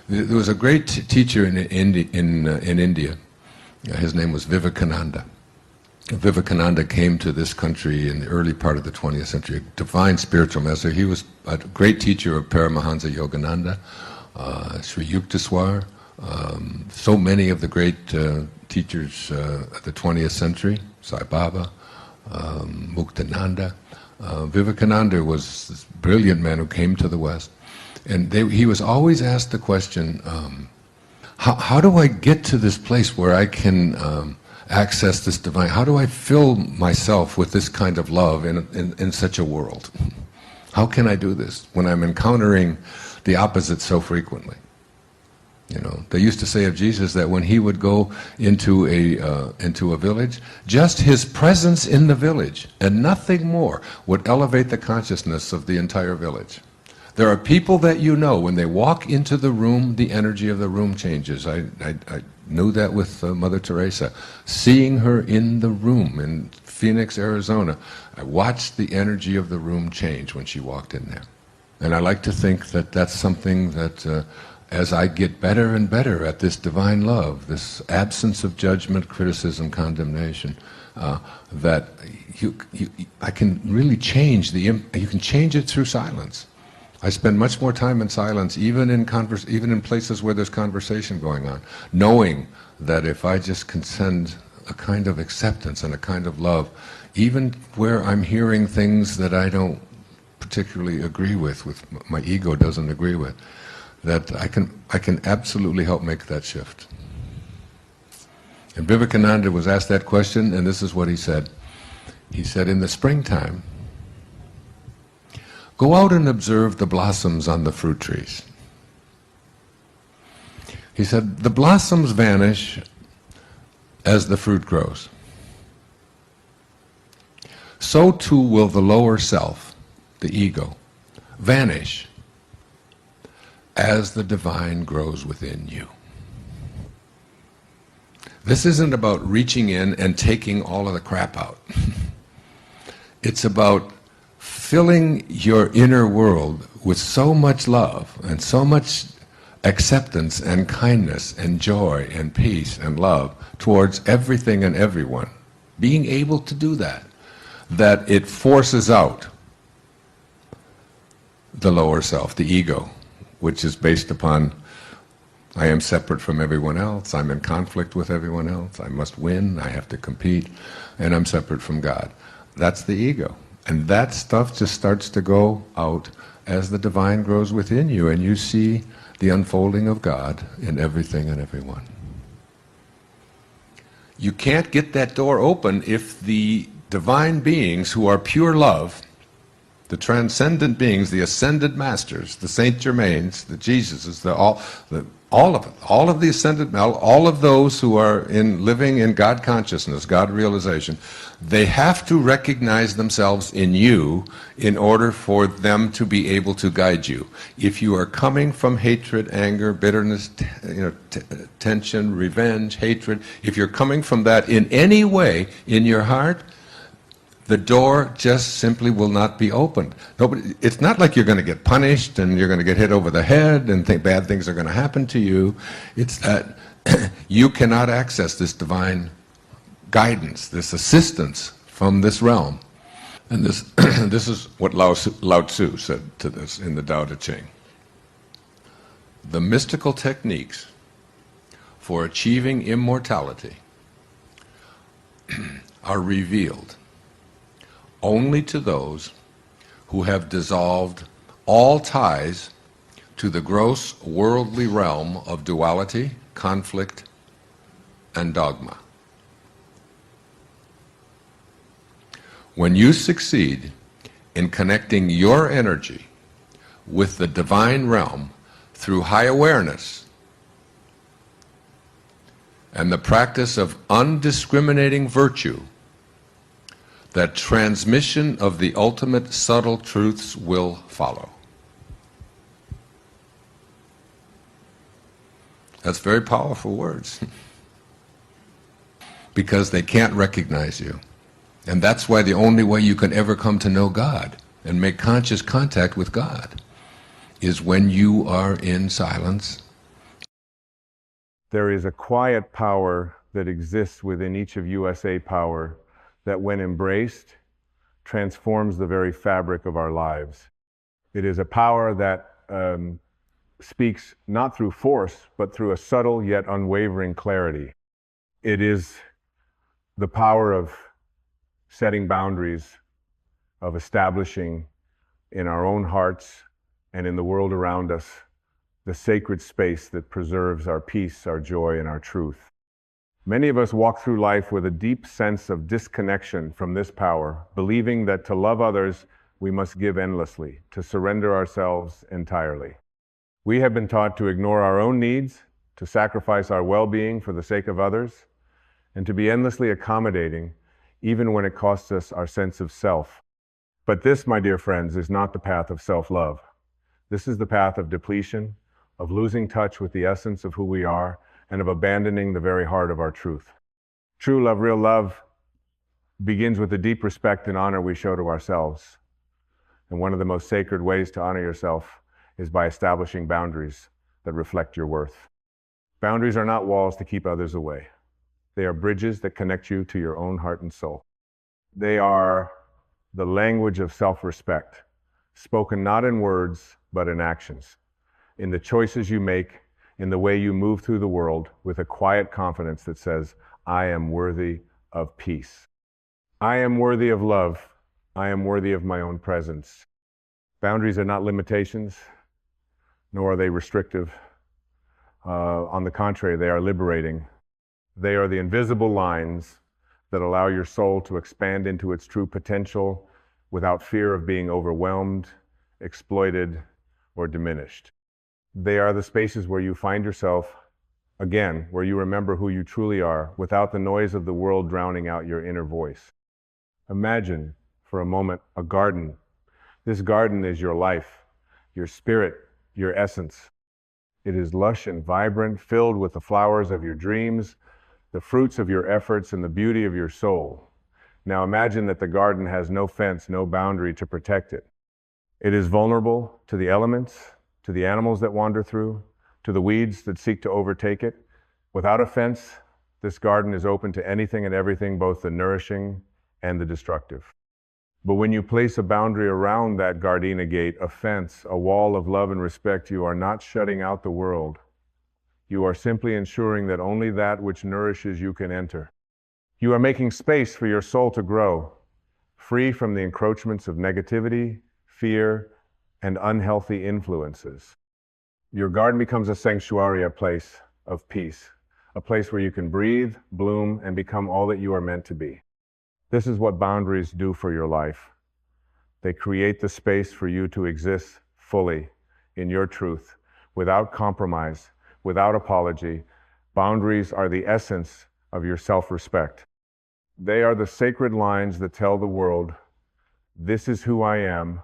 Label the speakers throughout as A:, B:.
A: There was a great teacher in India. His name was Vivekananda. Vivekananda came to this country in the early part of the 20th century, a divine spiritual master. He was a great teacher of Paramahansa Yogananda, Sri Yukteswar, so many of the great teachers of the 20th century, Sai Baba, Muktananda. Vivekananda was this brilliant man who came to the West. And he was always asked the question, how do I get to this place where I can access this divine? How do I fill myself with this kind of love in such a world? How can I do this when I'm encountering the opposite so frequently? You know, they used to say of Jesus that when he would go into a village, just his presence in the village and nothing more would elevate the consciousness of the entire village. There are people that you know, when they walk into the room, the energy of the room changes. I knew that with Mother Teresa. Seeing her in the room in Phoenix, Arizona, I watched the energy of the room change when she walked in there. And I like to think that that's something that as I get better and better at this divine love, this absence of judgment, criticism, condemnation, that I can really change you can change it through silence. I spend much more time in silence, even in places where there's conversation going on, knowing that if I just can send a kind of acceptance and a kind of love, even where I'm hearing things that I don't particularly agree with my ego doesn't agree with, that I can absolutely help make that shift. And Vivekananda was asked that question, and this is what he said. He said, in the springtime, go out and observe the blossoms on the fruit trees. He said, the blossoms vanish as the fruit grows. So too will the lower self, the ego, vanish as the divine grows within you. This isn't about reaching in and taking all of the crap out. It's about filling your inner world with so much love and so much acceptance and kindness and joy and peace and love towards everything and everyone. Being able to do that it forces out the lower self, the ego, which is based upon I am separate from everyone else, I'm in conflict with everyone else, I must win, I have to compete, and I'm separate from God. That's the ego. And that stuff just starts to go out as the divine grows within you, and you see the unfolding of God in everything and everyone. You can't get that door open if the divine beings who are pure love, the transcendent beings, the ascended masters, the Saint Germains, the Jesuses, all of the ascended, all of those who are living in God consciousness, God realization, they have to recognize themselves in you in order for them to be able to guide you. If you are coming from hatred, anger, bitterness, tension, revenge, hatred, if you're coming from that in any way in your heart, the door just simply will not be opened. It's not like you're going to get punished and you're going to get hit over the head and bad things are going to happen to you. It's that you cannot access this divine guidance, this assistance from this realm. And this, this is what Lao Tzu said to this in the Tao Te Ching. The mystical techniques for achieving immortality are revealed only to those who have dissolved all ties to the gross worldly realm of duality, conflict, and dogma. When you succeed in connecting your energy with the divine realm through high awareness and the practice of undiscriminating virtue, that transmission of the ultimate subtle truths will follow. That's very powerful words. Because they can't recognize you. And that's why the only way you can ever come to know God and make conscious contact with God is when you are in silence
B: There is a quiet power that exists within each of USA Power that, when embraced, transforms the very fabric of our lives. It is a power that speaks not through force, but through a subtle yet unwavering clarity. It is the power of setting boundaries, of establishing in our own hearts and in the world around us the sacred space that preserves our peace, our joy, and our truth. Many of us walk through life with a deep sense of disconnection from this power, believing that to love others, we must give endlessly, to surrender ourselves entirely. We have been taught to ignore our own needs, to sacrifice our well-being for the sake of others, and to be endlessly accommodating, even when it costs us our sense of self. But this, my dear friends, is not the path of self-love. This is the path of depletion, of losing touch with the essence of who we are, and of abandoning the very heart of our truth. True love, real love, begins with the deep respect and honor we show to ourselves. And one of the most sacred ways to honor yourself is by establishing boundaries that reflect your worth. Boundaries are not walls to keep others away. They are bridges that connect you to your own heart and soul. They are the language of self-respect, spoken not in words, but in actions, in the choices you make, in the way you move through the world with a quiet confidence that says, I am worthy of peace. I am worthy of love. I am worthy of my own presence. Boundaries are not limitations, nor are they restrictive. On the contrary, they are liberating. They are the invisible lines that allow your soul to expand into its true potential without fear of being overwhelmed, exploited, or diminished. They are the spaces where you find yourself, again, where you remember who you truly are without the noise of the world drowning out your inner voice. Imagine, for a moment, a garden. This garden is your life, your spirit, your essence. It is lush and vibrant, filled with the flowers of your dreams, the fruits of your efforts, and the beauty of your soul. Now imagine that the garden has no fence, no boundary to protect it. It is vulnerable to the elements, to the animals that wander through, to the weeds that seek to overtake it. Without a fence, this garden is open to anything and everything, both the nourishing and the destructive. But when you place a boundary around that gardenia gate, a fence, a wall of love and respect, you are not shutting out the world. You are simply ensuring that only that which nourishes you can enter. You are making space for your soul to grow, free from the encroachments of negativity, fear, and unhealthy influences. Your garden becomes a sanctuary, a place of peace, a place where you can breathe, bloom, and become all that you are meant to be. This is what boundaries do for your life. They create the space for you to exist fully in your truth, without compromise, without apology. Boundaries are the essence of your self-respect. They are the sacred lines that tell the world, this is who I am,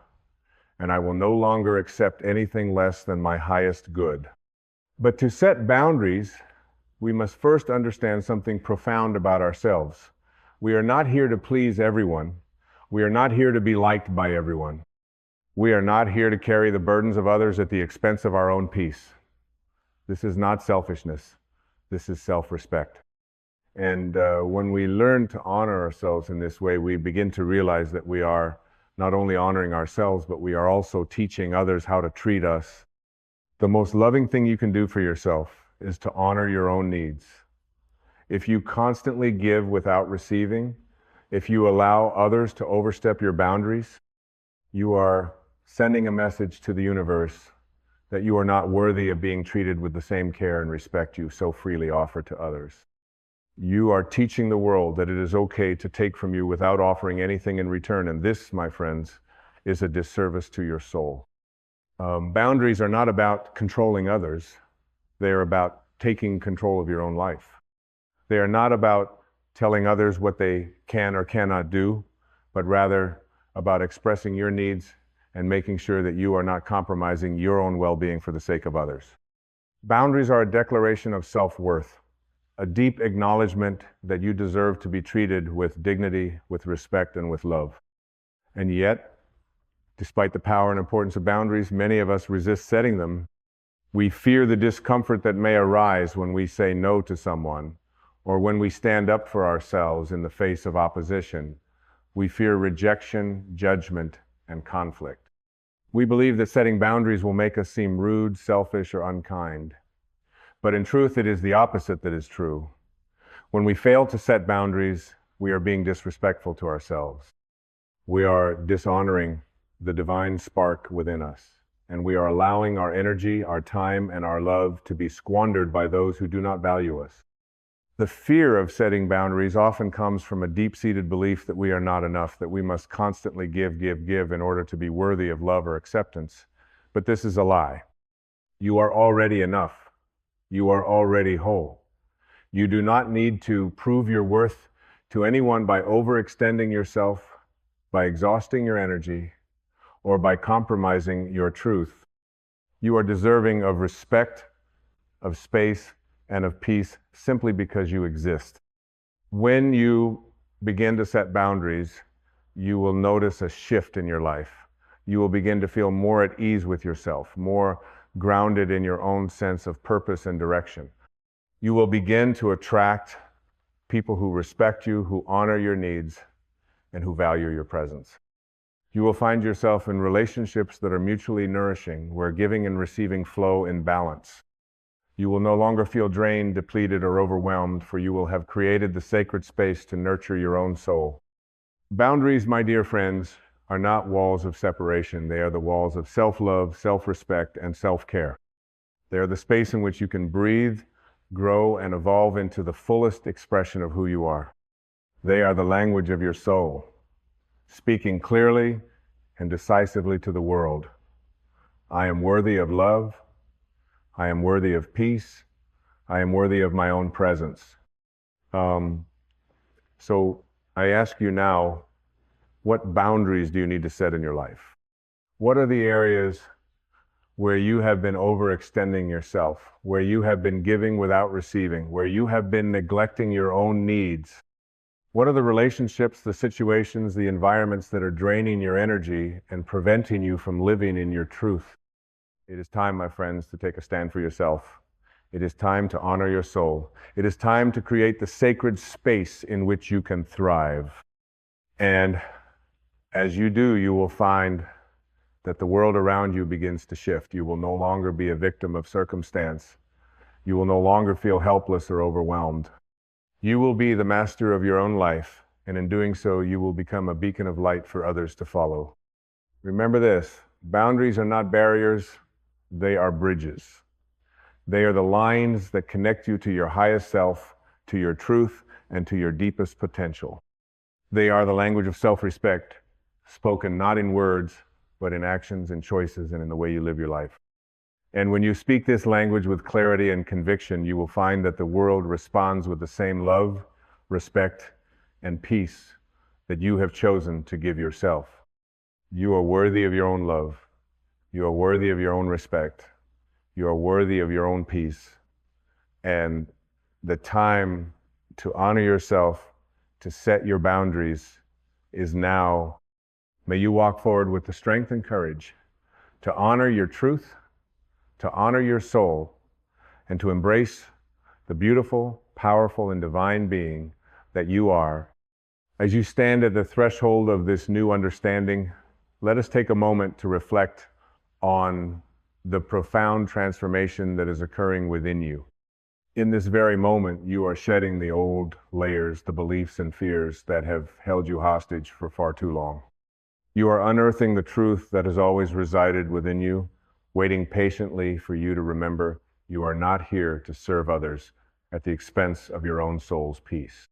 B: and I will no longer accept anything less than my highest good. But to set boundaries, we must first understand something profound about ourselves. We are not here to please everyone. We are not here to be liked by everyone. We are not here to carry the burdens of others at the expense of our own peace. This is not selfishness. This is self-respect. And when we learn to honor ourselves in this way, we begin to realize that we are not only honoring ourselves, but we are also teaching others how to treat us. The most loving thing you can do for yourself is to honor your own needs. If you constantly give without receiving, if you allow others to overstep your boundaries, you are sending a message to the universe that you are not worthy of being treated with the same care and respect you so freely offer to others. You are teaching the world that it is okay to take from you without offering anything in return. And this, my friends, is a disservice to your soul. Boundaries are not about controlling others. They are about taking control of your own life. They are not about telling others what they can or cannot do, but rather about expressing your needs and making sure that you are not compromising your own well-being for the sake of others. Boundaries are a declaration of self-worth, a deep acknowledgement that you deserve to be treated with dignity, with respect, and with love. And yet, despite the power and importance of boundaries, many of us resist setting them We fear the discomfort that may arise when we say no to someone, or when we stand up for ourselves in the face of opposition. We fear rejection, judgment, and conflict. We believe that setting boundaries will make us seem rude, selfish, or unkind. But in truth, it is the opposite that is true. When we fail to set boundaries, we are being disrespectful to ourselves. We are dishonoring the divine spark within us, and we are allowing our energy, our time, and our love to be squandered by those who do not value us. The fear of setting boundaries often comes from a deep-seated belief that we are not enough, that we must constantly give in order to be worthy of love or acceptance. But this is a lie. You are already enough. You are already whole. You do not need to prove your worth to anyone by overextending yourself, by exhausting your energy, or by compromising your truth. You are deserving of respect, of space, and of peace simply because you exist. When you begin to set boundaries, you will notice a shift in your life. You will begin to feel more at ease with yourself, more grounded in your own sense of purpose and direction. You will begin to attract people who respect you, who honor your needs, and who value your presence. You will find yourself in relationships that are mutually nourishing, where giving and receiving flow in balance. You will no longer feel drained, depleted, or overwhelmed, for you will have created the sacred space to nurture your own soul. Boundaries, my dear friends, are not walls of separation. They are the walls of self-love, self-respect, and self-care. They are the space in which you can breathe, grow, and evolve into the fullest expression of who you are. They are the language of your soul, speaking clearly and decisively to the world. I am worthy of love. I am worthy of peace. I am worthy of my own presence. So I ask you now, what boundaries do you need to set in your life? What are the areas where you have been overextending yourself, where you have been giving without receiving, where you have been neglecting your own needs? What are the relationships, the situations, the environments that are draining your energy and preventing you from living in your truth? It is time, my friends, to take a stand for yourself. It is time to honor your soul. It is time to create the sacred space in which you can thrive. And as you do, you will find that the world around you begins to shift. You will no longer be a victim of circumstance. You will no longer feel helpless or overwhelmed. You will be the master of your own life, and in doing so, you will become a beacon of light for others to follow. Remember this, boundaries are not barriers, they are bridges. They are the lines that connect you to your highest self, to your truth, and to your deepest potential. They are the language of self-respect, spoken not in words, but in actions and choices and in the way you live your life. And when you speak this language with clarity and conviction, you will find that the world responds with the same love, respect, and peace that you have chosen to give yourself. You are worthy of your own love. You are worthy of your own respect. You are worthy of your own peace. And the time to honor yourself, to set your boundaries, is now. May you walk forward with the strength and courage to honor your truth, to honor your soul, and to embrace the beautiful, powerful, and divine being that you are. As you stand at the threshold of this new understanding, let us take a moment to reflect on the profound transformation that is occurring within you. In this very moment, you are shedding the old layers, the beliefs and fears that have held you hostage for far too long. You are unearthing the truth that has always resided within you, waiting patiently for you to remember you are not here to serve others at the expense of your own soul's peace.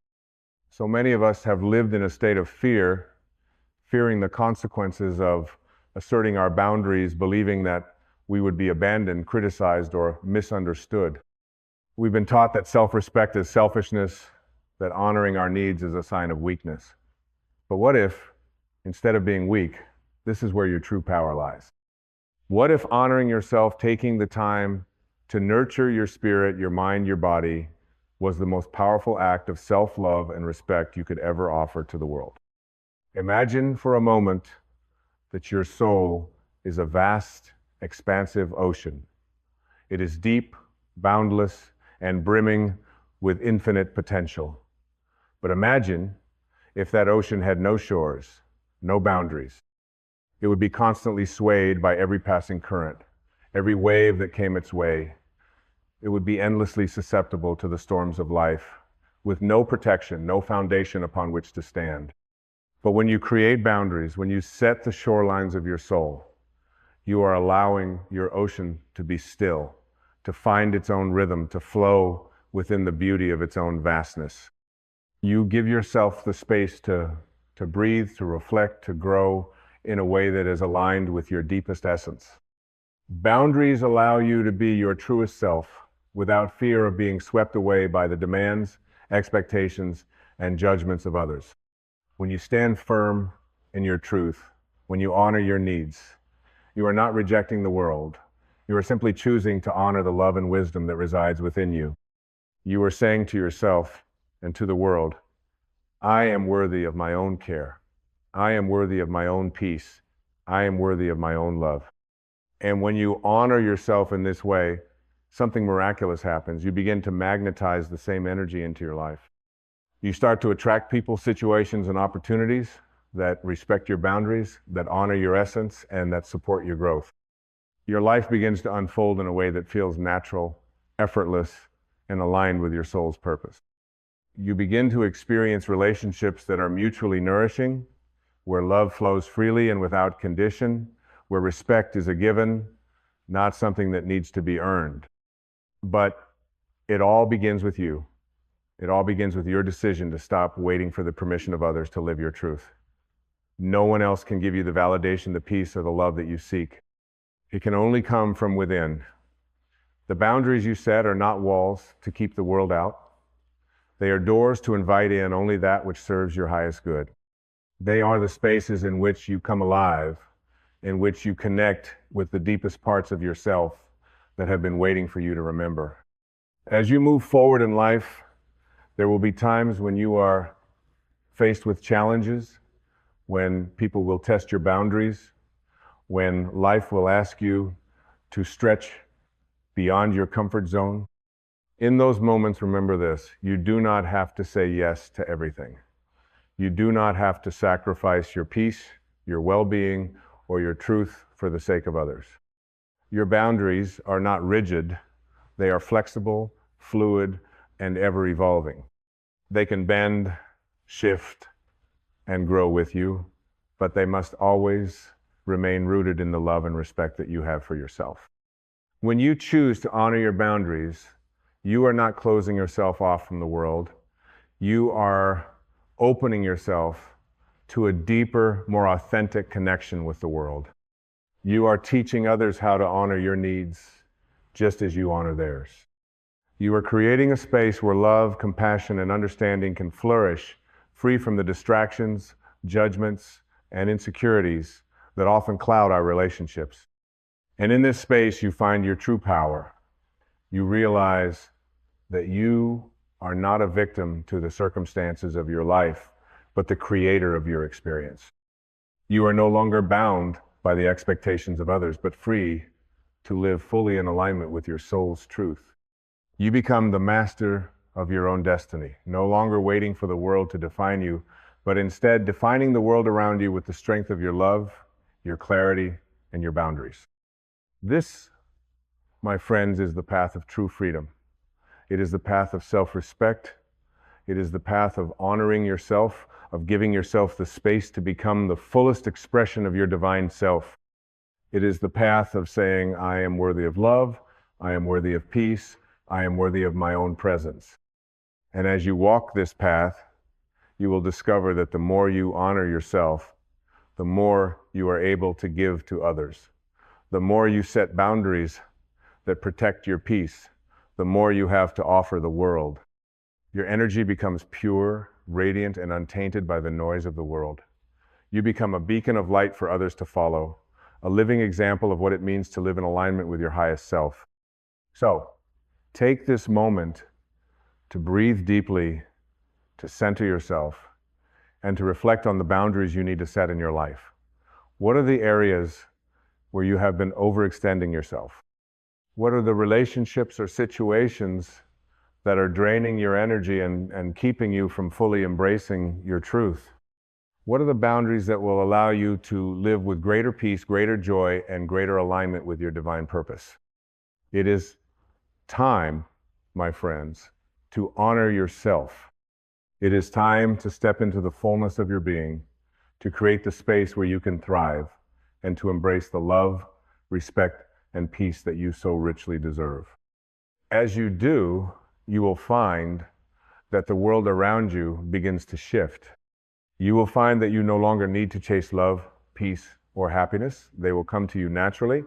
B: So many of us have lived in a state of fear, fearing the consequences of asserting our boundaries, believing that we would be abandoned, criticized, or misunderstood. We've been taught that self-respect is selfishness, that honoring our needs is a sign of weakness. But what if, instead of being weak, this is where your true power lies? What if honoring yourself, taking the time to nurture your spirit, your mind, your body, was the most powerful act of self-love and respect you could ever offer to the world? Imagine for a moment that your soul is a vast, expansive ocean. It is deep, boundless, and brimming with infinite potential. But imagine if that ocean had no shores, no boundaries. It would be constantly swayed by every passing current, every wave that came its way. It would be endlessly susceptible to the storms of life, with no protection, no foundation upon which to stand. But when you create boundaries, when you set the shorelines of your soul, you are allowing your ocean to be still, to find its own rhythm, to flow within the beauty of its own vastness. You give yourself the space to breathe, to reflect, to grow in a way that is aligned with your deepest essence. Boundaries allow you to be your truest self without fear of being swept away by the demands, expectations, and judgments of others. When you stand firm in your truth, when you honor your needs, you are not rejecting the world. You are simply choosing to honor the love and wisdom that resides within you. You are saying to yourself and to the world, I am worthy of my own care. I am worthy of my own peace. I am worthy of my own love. And when you honor yourself in this way, something miraculous happens. You begin to magnetize the same energy into your life. You start to attract people, situations, and opportunities that respect your boundaries, that honor your essence, and that support your growth. Your life begins to unfold in a way that feels natural, effortless, and aligned with your soul's purpose. You begin to experience relationships that are mutually nourishing, where love flows freely and without condition, where respect is a given, not something that needs to be earned. But it all begins with you. It all begins with your decision to stop waiting for the permission of others to live your truth. No one else can give you the validation, the peace, or the love that you seek. It can only come from within. The boundaries you set are not walls to keep the world out. They are doors to invite in only that which serves your highest good. They are the spaces in which you come alive, in which you connect with the deepest parts of yourself that have been waiting for you to remember. As you move forward in life, there will be times when you are faced with challenges, when people will test your boundaries, when life will ask you to stretch beyond your comfort zone. In those moments, remember this: you do not have to say yes to everything. You do not have to sacrifice your peace, your well-being, or your truth for the sake of others. Your boundaries are not rigid. They are flexible, fluid, and ever-evolving. They can bend, shift, and grow with you, but they must always remain rooted in the love and respect that you have for yourself. When you choose to honor your boundaries, you are not closing yourself off from the world. You are opening yourself to a deeper, more authentic connection with the world. You are teaching others how to honor your needs just as you honor theirs. You are creating a space where love, compassion, and understanding can flourish, free from the distractions, judgments, and insecurities that often cloud our relationships. And in this space, you find your true power. You realize that you are not a victim to the circumstances of your life, but the creator of your experience. You are no longer bound by the expectations of others, but free to live fully in alignment with your soul's truth. You become the master of your own destiny, no longer waiting for the world to define you, but instead defining the world around you with the strength of your love, your clarity, and your boundaries. This, my friends, is the path of true freedom. It is the path of self-respect. It is the path of honoring yourself, of giving yourself the space to become the fullest expression of your divine self. It is the path of saying, I am worthy of love, I am worthy of peace, I am worthy of my own presence. And as you walk this path, you will discover that the more you honor yourself, the more you are able to give to others. The more you set boundaries that protect your peace, the more you have to offer the world. Your energy becomes pure, radiant, and untainted by the noise of the world. You become a beacon of light for others to follow, a living example of what it means to live in alignment with your highest self. So, take this moment to breathe deeply, to center yourself, and to reflect on the boundaries you need to set in your life. What are the areas where you have been overextending yourself? What are the relationships or situations that are draining your energy and keeping you from fully embracing your truth? What are the boundaries that will allow you to live with greater peace, greater joy, and greater alignment with your divine purpose? It is time, my friends, to honor yourself. It is time to step into the fullness of your being, to create the space where you can thrive, and to embrace the love, respect, and peace that you so richly deserve. As you do, you will find that the world around you begins to shift. You will find that you no longer need to chase love, peace, or happiness. They will come to you naturally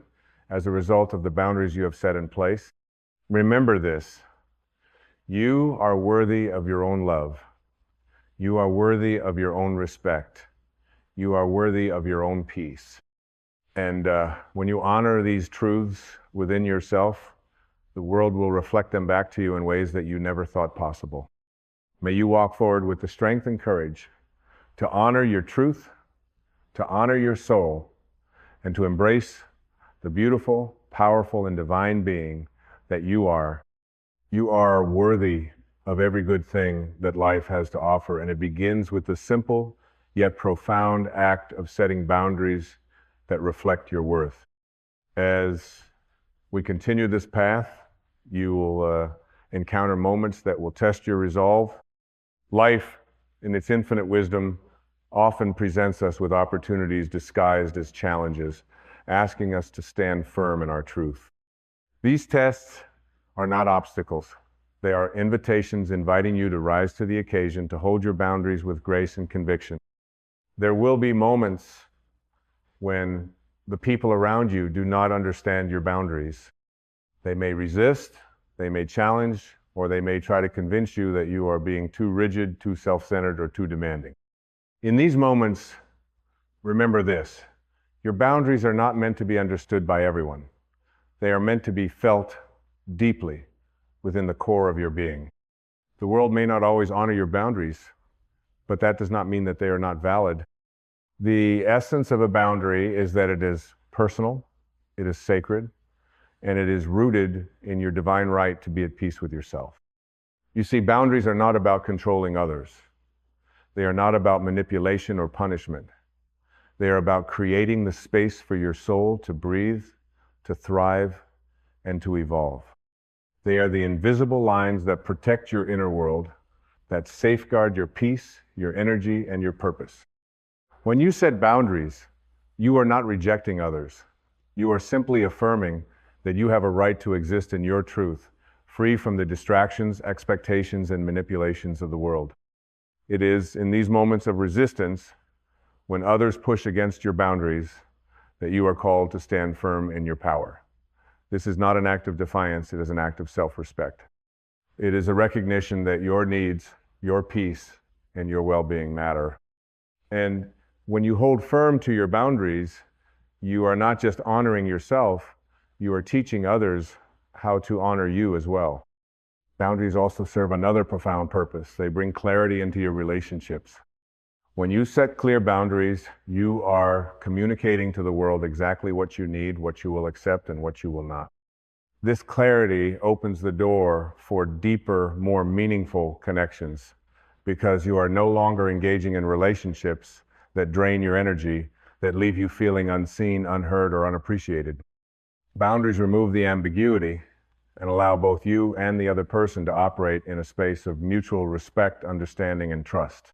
B: as a result of the boundaries you have set in place. Remember this: you are worthy of your own love. You are worthy of your own respect. You are worthy of your own peace. And when you honor these truths within yourself, the world will reflect them back to you in ways that you never thought possible. May you walk forward with the strength and courage to honor your truth, to honor your soul, and to embrace the beautiful, powerful, and divine being that you are. You are worthy of every good thing that life has to offer, and it begins with the simple yet profound act of setting boundaries that reflect your worth. As we continue this path, you will encounter moments that will test your resolve. Life, in its infinite wisdom, often presents us with opportunities disguised as challenges, asking us to stand firm in our truth. These tests are not obstacles. They are invitations inviting you to rise to the occasion, to hold your boundaries with grace and conviction. There will be moments when the people around you do not understand your boundaries. They may resist, they may challenge, or they may try to convince you that you are being too rigid, too self-centered, or too demanding. In these moments, remember this: your boundaries are not meant to be understood by everyone. They are meant to be felt deeply within the core of your being. The world may not always honor your boundaries, but that does not mean that they are not valid. The essence of a boundary is that it is personal, it is sacred, and it is rooted in your divine right to be at peace with yourself. You see, boundaries are not about controlling others. They are not about manipulation or punishment. They are about creating the space for your soul to breathe, to thrive, and to evolve. They are the invisible lines that protect your inner world, that safeguard your peace, your energy, and your purpose. When you set boundaries, you are not rejecting others. You are simply affirming that you have a right to exist in your truth, free from the distractions, expectations, and manipulations of the world. It is in these moments of resistance, when others push against your boundaries, that you are called to stand firm in your power. This is not an act of defiance, it is an act of self-respect. It is a recognition that your needs, your peace, and your well-being matter. And when you hold firm to your boundaries, you are not just honoring yourself, you are teaching others how to honor you as well. Boundaries also serve another profound purpose. They bring clarity into your relationships. When you set clear boundaries, you are communicating to the world exactly what you need, what you will accept, and what you will not. This clarity opens the door for deeper, more meaningful connections, because you are no longer engaging in relationships that drain your energy, that leave you feeling unseen, unheard, or unappreciated. Boundaries remove the ambiguity and allow both you and the other person to operate in a space of mutual respect, understanding, and trust.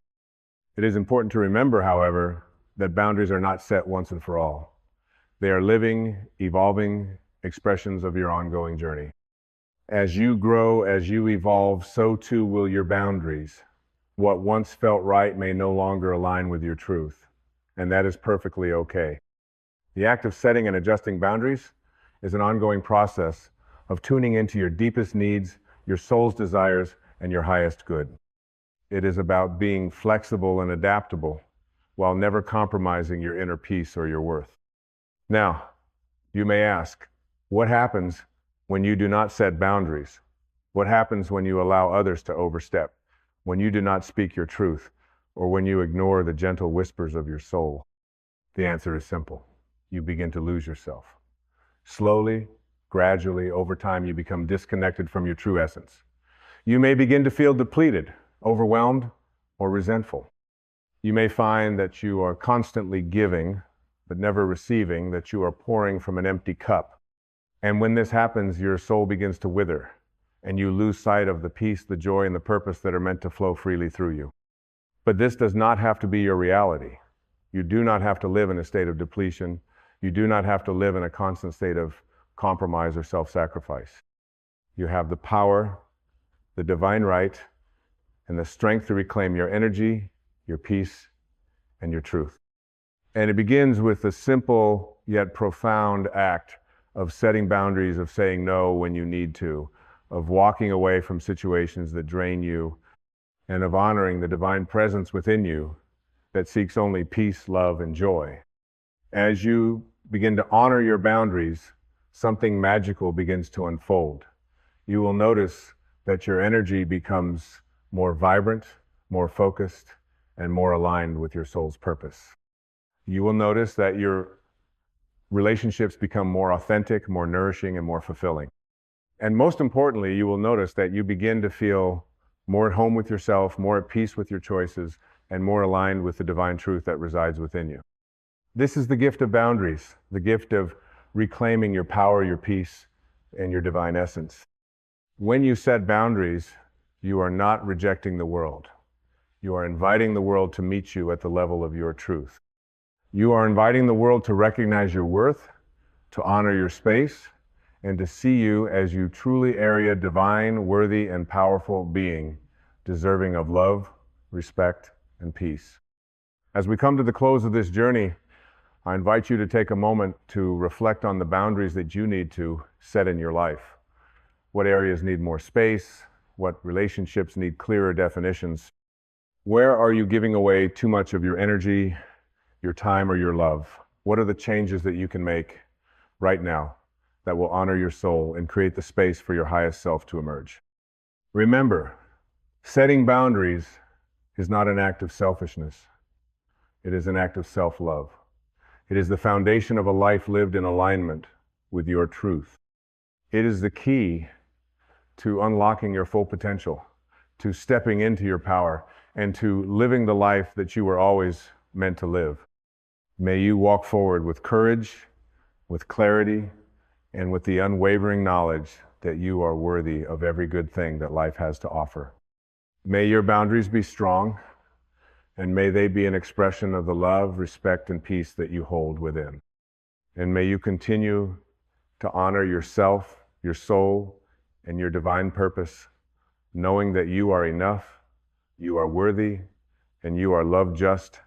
B: It is important to remember, however, that boundaries are not set once and for all. They are living, evolving expressions of your ongoing journey. As you grow, as you evolve, so too will your boundaries. What once felt right may no longer align with your truth, and that is perfectly okay. The act of setting and adjusting boundaries is an ongoing process of tuning into your deepest needs, your soul's desires, and your highest good. It is about being flexible and adaptable while never compromising your inner peace or your worth. Now, you may ask, what happens when you do not set boundaries? What happens when you allow others to overstep? When you do not speak your truth, or when you ignore the gentle whispers of your soul? The answer is simple. You begin to lose yourself. Slowly, Gradually, over time, you become disconnected from your true essence. You may begin to feel depleted, overwhelmed, or resentful. You may find that you are constantly giving, but never receiving, that you are pouring from an empty cup. And when this happens, your soul begins to wither, and you lose sight of the peace, the joy, and the purpose that are meant to flow freely through you. But this does not have to be your reality. You do not have to live in a state of depletion. You do not have to live in a constant state of compromise or self-sacrifice. You have the power, the divine right, and the strength to reclaim your energy, your peace, and your truth. And it begins with the simple yet profound act of setting boundaries, of saying no when you need to, of walking away from situations that drain you, and of honoring the divine presence within you that seeks only peace, love, and joy. As you begin to honor your boundaries, something magical begins to unfold. You will notice that your energy becomes more vibrant, more focused, and more aligned with your soul's purpose. You will notice that your relationships become more authentic, more nourishing, and more fulfilling. And most importantly, you will notice that you begin to feel more at home with yourself, more at peace with your choices, and more aligned with the divine truth that resides within you. This is the gift of boundaries, the gift of reclaiming your power, your peace, and your divine essence. When you set boundaries, you are not rejecting the world. You are inviting the world to meet you at the level of your truth. You are inviting the world to recognize your worth, to honor your space, and to see you as you truly are a divine, worthy, and powerful being, deserving of love, respect, and peace. As we come to the close of this journey, I invite you to take a moment to reflect on the boundaries that you need to set in your life. What areas need more space? What relationships need clearer definitions? Where are you giving away too much of your energy, your time, or your love? What are the changes that you can make right now that will honor your soul and create the space for your highest self to emerge? Remember, setting boundaries is not an act of selfishness. It is an act of self-love. It is the foundation of a life lived in alignment with your truth. It is the key to unlocking your full potential, to stepping into your power, and to living the life that you were always meant to live. May you walk forward with courage, with clarity, and with the unwavering knowledge that you are worthy of every good thing that life has to offer. May your boundaries be strong, and may they be an expression of the love, respect, and peace that you hold within. And may you continue to honor yourself, your soul, and your divine purpose, knowing that you are enough, you are worthy, and you are loved just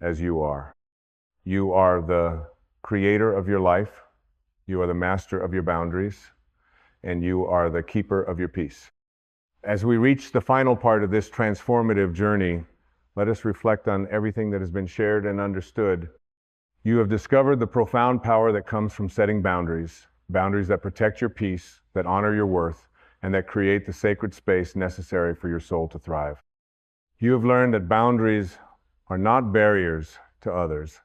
B: as you are. You are the creator of your life, you are the master of your boundaries, and you are the keeper of your peace. As we reach the final part of this transformative journey, let us reflect on everything that has been shared and understood. You have discovered the profound power that comes from setting boundaries, boundaries that protect your peace, that honor your worth, and that create the sacred space necessary for your soul to thrive. You have learned that boundaries are not barriers to others,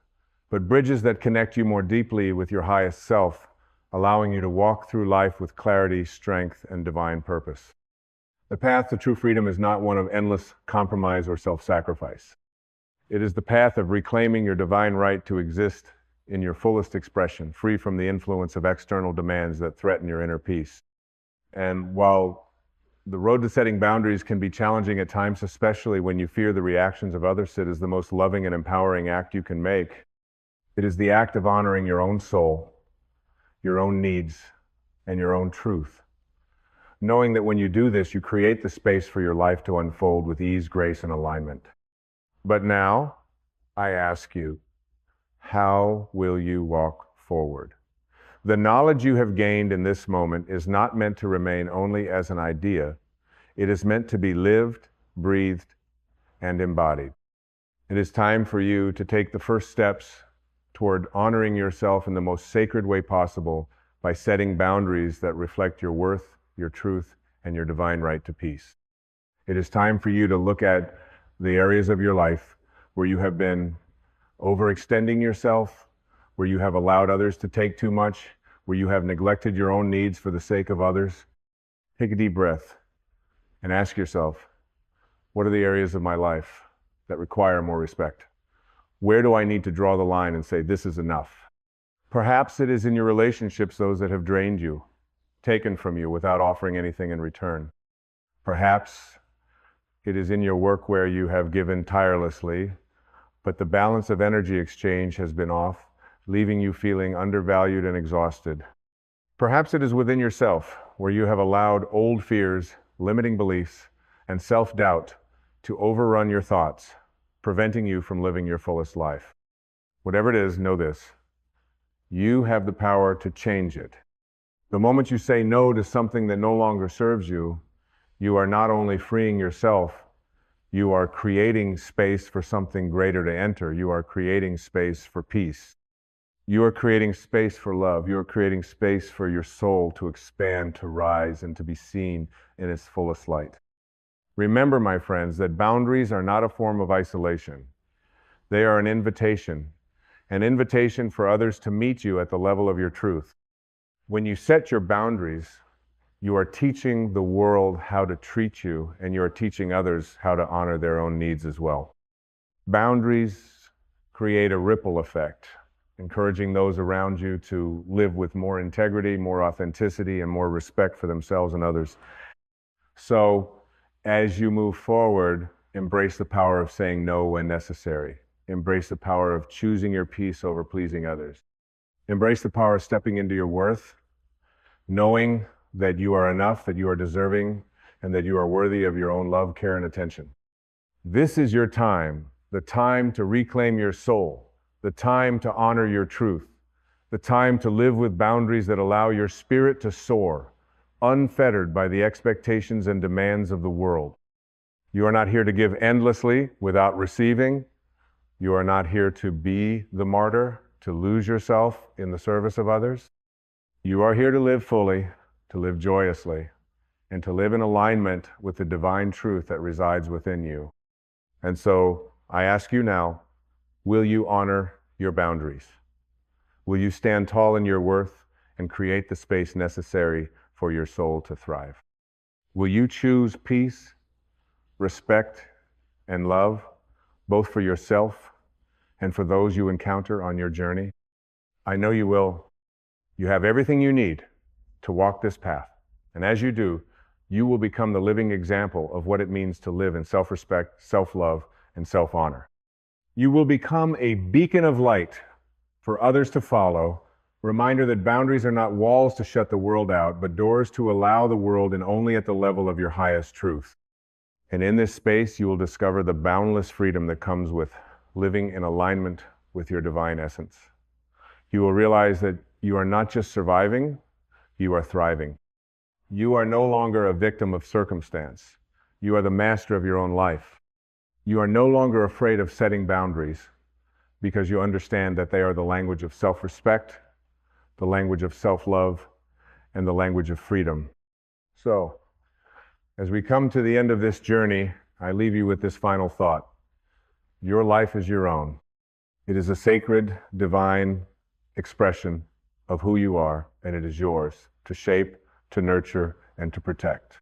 B: but bridges that connect you more deeply with your highest self, allowing you to walk through life with clarity, strength, and divine purpose. The path to true freedom is not one of endless compromise or self-sacrifice. It is the path of reclaiming your divine right to exist in your fullest expression, free from the influence of external demands that threaten your inner peace. And while the road to setting boundaries can be challenging at times, especially when you fear the reactions of others, it is the most loving and empowering act you can make. It is the act of honoring your own soul, your own needs, and your own truth. Knowing that when you do this, you create the space for your life to unfold with ease, grace, and alignment. But now, I ask you, how will you walk forward? The knowledge you have gained in this moment is not meant to remain only as an idea. It is meant to be lived, breathed, and embodied. It is time for you to take the first steps toward honoring yourself in the most sacred way possible by setting boundaries that reflect your worth, your truth, and your divine right to peace. It is time for you to look at the areas of your life where you have been overextending yourself, where you have allowed others to take too much, where you have neglected your own needs for the sake of others, take a deep breath and ask yourself, what are the areas of my life that require more respect? Where do I need to draw the line and say, this is enough? Perhaps it is in your relationships, those that have drained you, taken from you without offering anything in return. Perhaps it is in your work where you have given tirelessly, but the balance of energy exchange has been off, leaving you feeling undervalued and exhausted. Perhaps it is within yourself, where you have allowed old fears, limiting beliefs, and self-doubt to overrun your thoughts, preventing you from living your fullest life. Whatever it is, know this: you have the power to change it. The moment you say no to something that no longer serves you, you are not only freeing yourself, you are creating space for something greater to enter. You are creating space for peace. You are creating space for love. You are creating space for your soul to expand, to rise, and to be seen in its fullest light. Remember, my friends, that boundaries are not a form of isolation. They are an invitation for others to meet you at the level of your truth. When you set your boundaries, you are teaching the world how to treat you, and you are teaching others how to honor their own needs as well. Boundaries create a ripple effect, encouraging those around you to live with more integrity, more authenticity, and more respect for themselves and others. So, as you move forward, embrace the power of saying no when necessary. Embrace the power of choosing your peace over pleasing others. Embrace the power of stepping into your worth, knowing that you are enough, that you are deserving, and that you are worthy of your own love, care, and attention. This is your time, the time to reclaim your soul, the time to honor your truth, the time to live with boundaries that allow your spirit to soar, unfettered by the expectations and demands of the world. You are not here to give endlessly without receiving. You are not here to be the martyr, to lose yourself in the service of others. You are here to live fully, to live joyously, and to live in alignment with the divine truth that resides within you. And so I ask you now, will you honor your boundaries? Will you stand tall in your worth and create the space necessary for your soul to thrive? Will you choose peace, respect, and love, both for yourself and for those you encounter on your journey? I know you will. You have everything you need to walk this path. And as you do, you will become the living example of what it means to live in self-respect, self-love, and self-honor. You will become a beacon of light for others to follow, reminder that boundaries are not walls to shut the world out, but doors to allow the world in only at the level of your highest truth. And in this space, you will discover the boundless freedom that comes with living in alignment with your divine essence. You will realize that you are not just surviving, you are thriving. You are no longer a victim of circumstance. You are the master of your own life. You are no longer afraid of setting boundaries because you understand that they are the language of self-respect, the language of self-love, and the language of freedom. So, as we come to the end of this journey, I leave you with this final thought. Your life is your own. It is a sacred, divine expression of who you are, and it is yours to shape, to nurture, and to protect.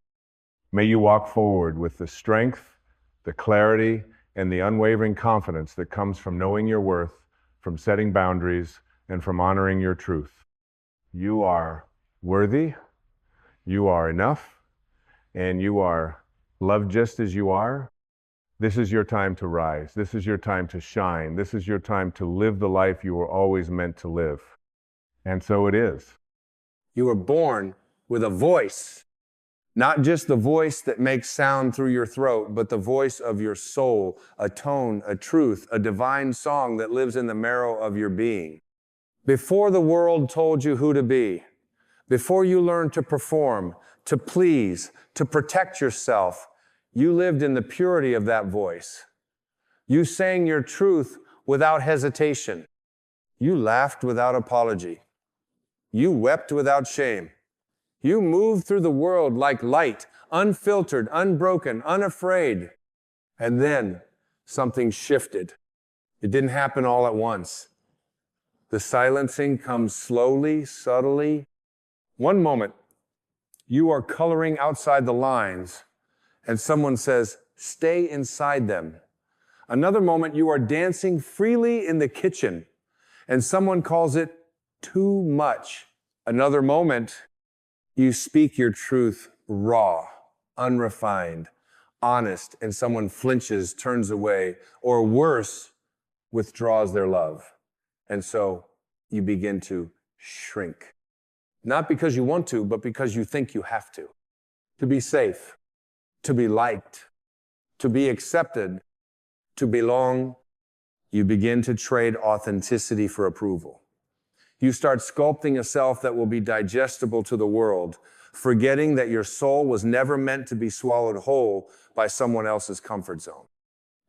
B: May you walk forward with the strength, the clarity, and the unwavering confidence that comes from knowing your worth, from setting boundaries, and from honoring your truth. You are worthy, you are enough, and you are loved just as you are. This is your time to rise. This is your time to shine. This is your time to live the life you were always meant to live. And so it is.
C: You were born with a voice, not just the voice that makes sound through your throat, but the voice of your soul, a tone, a truth, a divine song that lives in the marrow of your being. Before the world told you who to be, before you learned to perform, to please, to protect yourself, you lived in the purity of that voice. You sang your truth without hesitation. You laughed without apology. You wept without shame. You moved through the world like light, unfiltered, unbroken, unafraid. And then something shifted. It didn't happen all at once. The silencing comes slowly, subtly. One moment, you are coloring outside the lines, and someone says, stay inside them. Another moment, you are dancing freely in the kitchen, and someone calls it too much. Another moment, you speak your truth raw, unrefined, honest, and someone flinches, turns away, or worse, withdraws their love. And so you begin to shrink. Not because you want to, but because you think you have to be safe, to be liked, to be accepted, to belong. You begin to trade authenticity for approval. You start sculpting a self that will be digestible to the world, forgetting that your soul was never meant to be swallowed whole by someone else's comfort zone.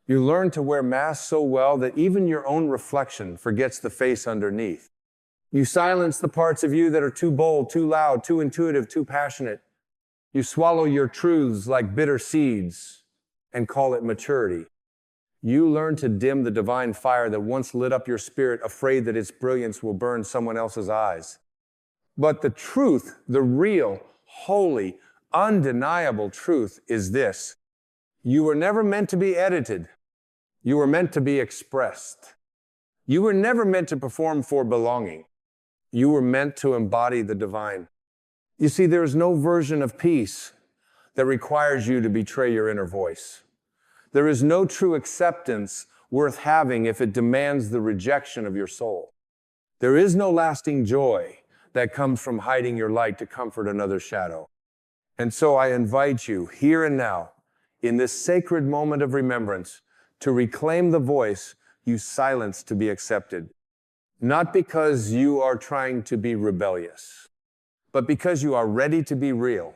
C: You learn to wear masks so well that even your own reflection forgets the face underneath. You silence the parts of you that are too bold, too loud, too intuitive, too passionate. You swallow your truths like bitter seeds and call it maturity. You learn to dim the divine fire that once lit up your spirit, afraid that its brilliance will burn someone else's eyes. But the truth, the real, holy, undeniable truth is this: you were never meant to be edited. You were meant to be expressed. You were never meant to perform for belonging. You were meant to embody the divine. You see, there is no version of peace that requires you to betray your inner voice. There is no true acceptance worth having if it demands the rejection of your soul. There is no lasting joy that comes from hiding your light to comfort another's shadow. And so I invite you here and now, in this sacred moment of remembrance, to reclaim the voice you silenced to be accepted. Not because you are trying to be rebellious, but because you are ready to be real.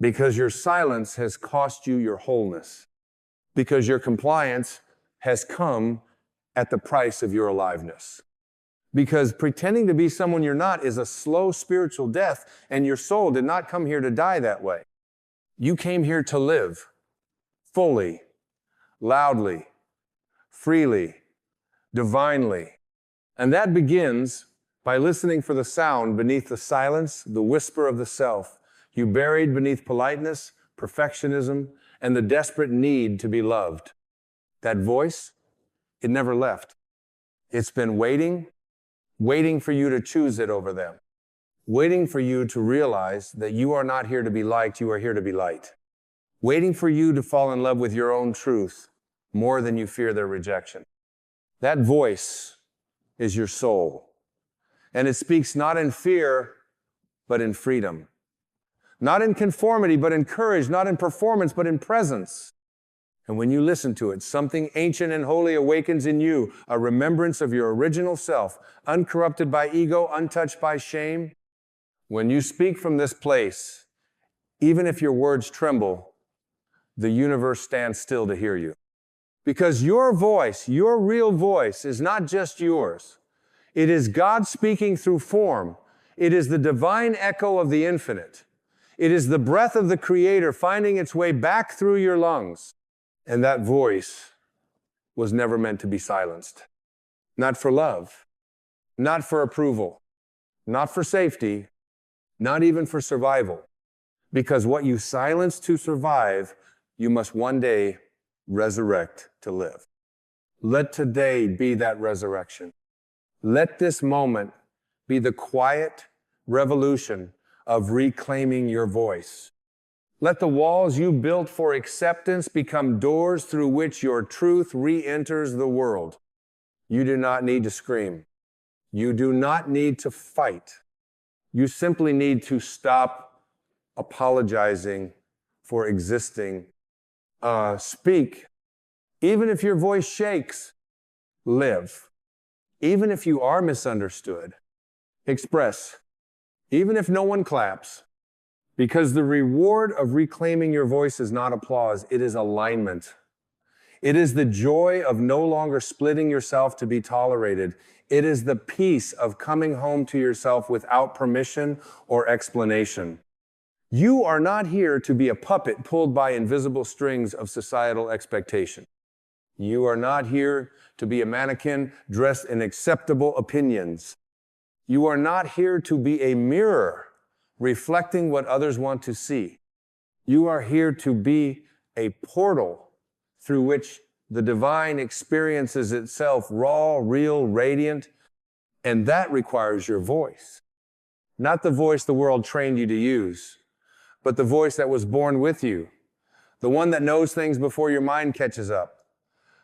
C: Because your silence has cost you your wholeness. Because your compliance has come at the price of your aliveness. Because pretending to be someone you're not is a slow spiritual death, and your soul did not come here to die that way. You came here to live fully, loudly, freely, divinely. And that begins by listening for the sound beneath the silence, the whisper of the self you buried beneath politeness, perfectionism, and the desperate need to be loved. That voice, it never left. It's been waiting for you to choose it over them, waiting for you to realize that you are not here to be liked, you are here to be light, waiting for you to fall in love with your own truth more than you fear their rejection. That voice is your soul, and it speaks not in fear, but in freedom. Not in conformity, but in courage, not in performance, but in presence. And when you listen to it, something ancient and holy awakens in you, a remembrance of your original self, uncorrupted by ego, untouched by shame. When you speak from this place, even if your words tremble, the universe stands still to hear you. Because your voice, your real voice, is not just yours. It is God speaking through form. It is the divine echo of the infinite. It is the breath of the Creator finding its way back through your lungs. And that voice was never meant to be silenced. Not for love, not for approval, not for safety, not even for survival. Because what you silence to survive, you must one day resurrect to live. Let today be that resurrection. Let this moment be the quiet revolution of reclaiming your voice. Let the walls you built for acceptance become doors through which your truth re-enters the world. You do not need to scream. You do not need to fight. You simply need to stop apologizing for existing. Speak. Even if your voice shakes, live. Even if you are misunderstood, express. Even if no one claps. Because the reward of reclaiming your voice is not applause, it is alignment. It is the joy of no longer splitting yourself to be tolerated. It is the peace of coming home to yourself without permission or explanation. You are not here to be a puppet pulled by invisible strings of societal expectation. You are not here to be a mannequin dressed in acceptable opinions. You are not here to be a mirror reflecting what others want to see. You are here to be a portal through which the divine experiences itself raw, real, radiant, and that requires your voice. Not the voice the world trained you to use, but the voice that was born with you, the one that knows things before your mind catches up,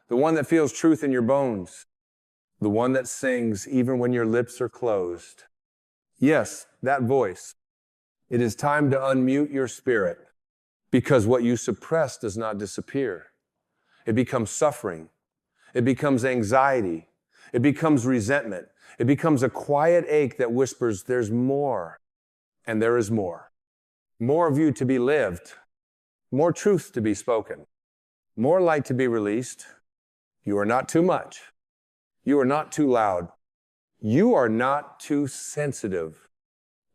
C: the one that feels truth in your bones, the one that sings even when your lips are closed. Yes, that voice. It is time to unmute your spirit, because what you suppress does not disappear. It becomes suffering. It becomes anxiety. It becomes resentment. It becomes a quiet ache that whispers, there's more, and there is more. More of you to be lived, more truth to be spoken, more light to be released. You are not too much. You are not too loud. You are not too sensitive.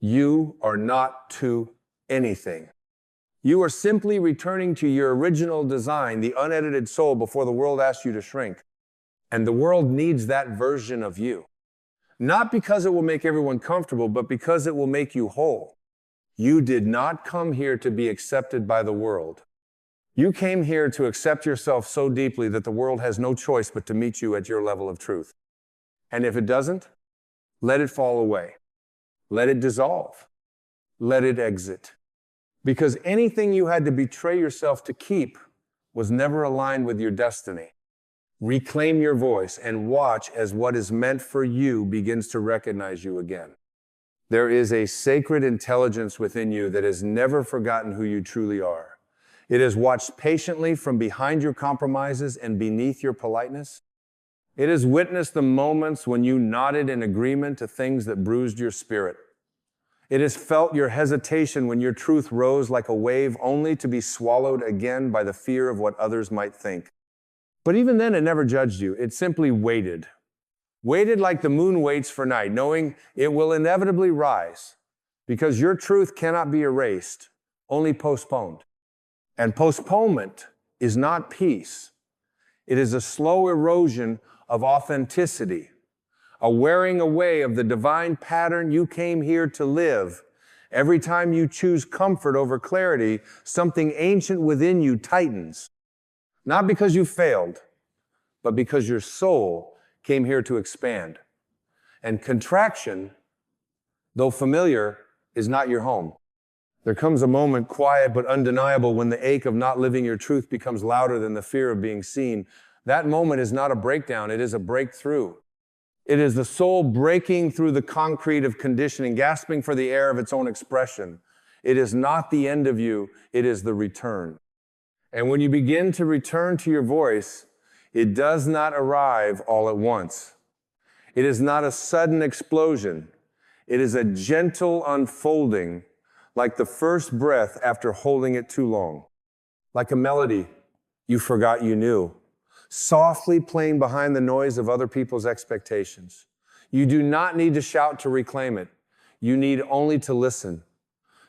C: You are not too anything. You are simply returning to your original design, the unedited soul, before the world asks you to shrink. And the world needs that version of you. Not because it will make everyone comfortable, but because it will make you whole. You did not come here to be accepted by the world. You came here to accept yourself so deeply that the world has no choice but to meet you at your level of truth. And if it doesn't, let it fall away. Let it dissolve. Let it exit. Because anything you had to betray yourself to keep was never aligned with your destiny. Reclaim your voice and watch as what is meant for you begins to recognize you again. There is a sacred intelligence within you that has never forgotten who you truly are. It has watched patiently from behind your compromises and beneath your politeness. It has witnessed the moments when you nodded in agreement to things that bruised your spirit. It has felt your hesitation when your truth rose like a wave only to be swallowed again by the fear of what others might think. But even then, it never judged you. It simply waited. Waited like the moon waits for night, knowing it will inevitably rise, because your truth cannot be erased, only postponed. And postponement is not peace. It is a slow erosion of authenticity, a wearing away of the divine pattern you came here to live. Every time you choose comfort over clarity, something ancient within you tightens. Not because you failed, but because your soul came here to expand. And contraction, though familiar, is not your home. There comes a moment, quiet but undeniable, when the ache of not living your truth becomes louder than the fear of being seen. That moment is not a breakdown, it is a breakthrough. It is the soul breaking through the concrete of conditioning, gasping for the air of its own expression. It is not the end of you, it is the return. And when you begin to return to your voice, it does not arrive all at once. It is not a sudden explosion. It is a gentle unfolding, like the first breath after holding it too long. Like a melody you forgot you knew, softly playing behind the noise of other people's expectations. You do not need to shout to reclaim it. You need only to listen,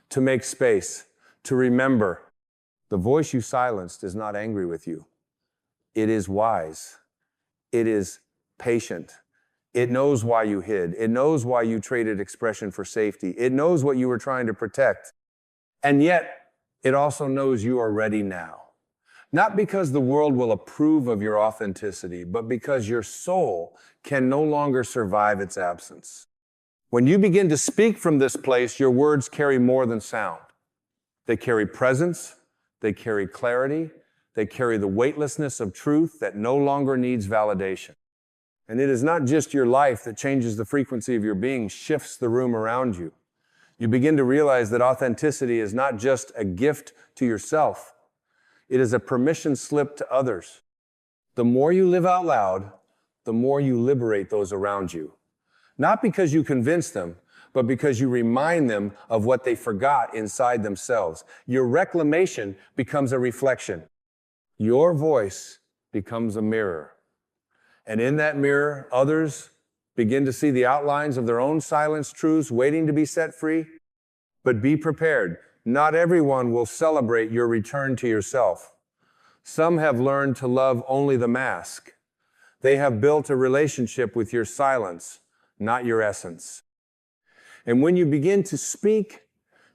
C: to make space, to remember. The voice you silenced is not angry with you. It is wise. It is patient. It knows why you hid. It knows why you traded expression for safety. It knows what you were trying to protect. And yet, it also knows you are ready now. Not because the world will approve of your authenticity, but because your soul can no longer survive its absence. When you begin to speak from this place, your words carry more than sound. They carry presence. They carry clarity. They carry the weightlessness of truth that no longer needs validation. And it is not just your life that changes the frequency of your being, shifts the room around you. You begin to realize that authenticity is not just a gift to yourself. It is a permission slip to others. The more you live out loud, the more you liberate those around you. Not because you convince them, but because you remind them of what they forgot inside themselves. Your reclamation becomes a reflection. Your voice becomes a mirror. And in that mirror, others begin to see the outlines of their own silenced truths waiting to be set free. But be prepared. Not everyone will celebrate your return to yourself. Some have learned to love only the mask. They have built a relationship with your silence, not your essence. And when you begin to speak,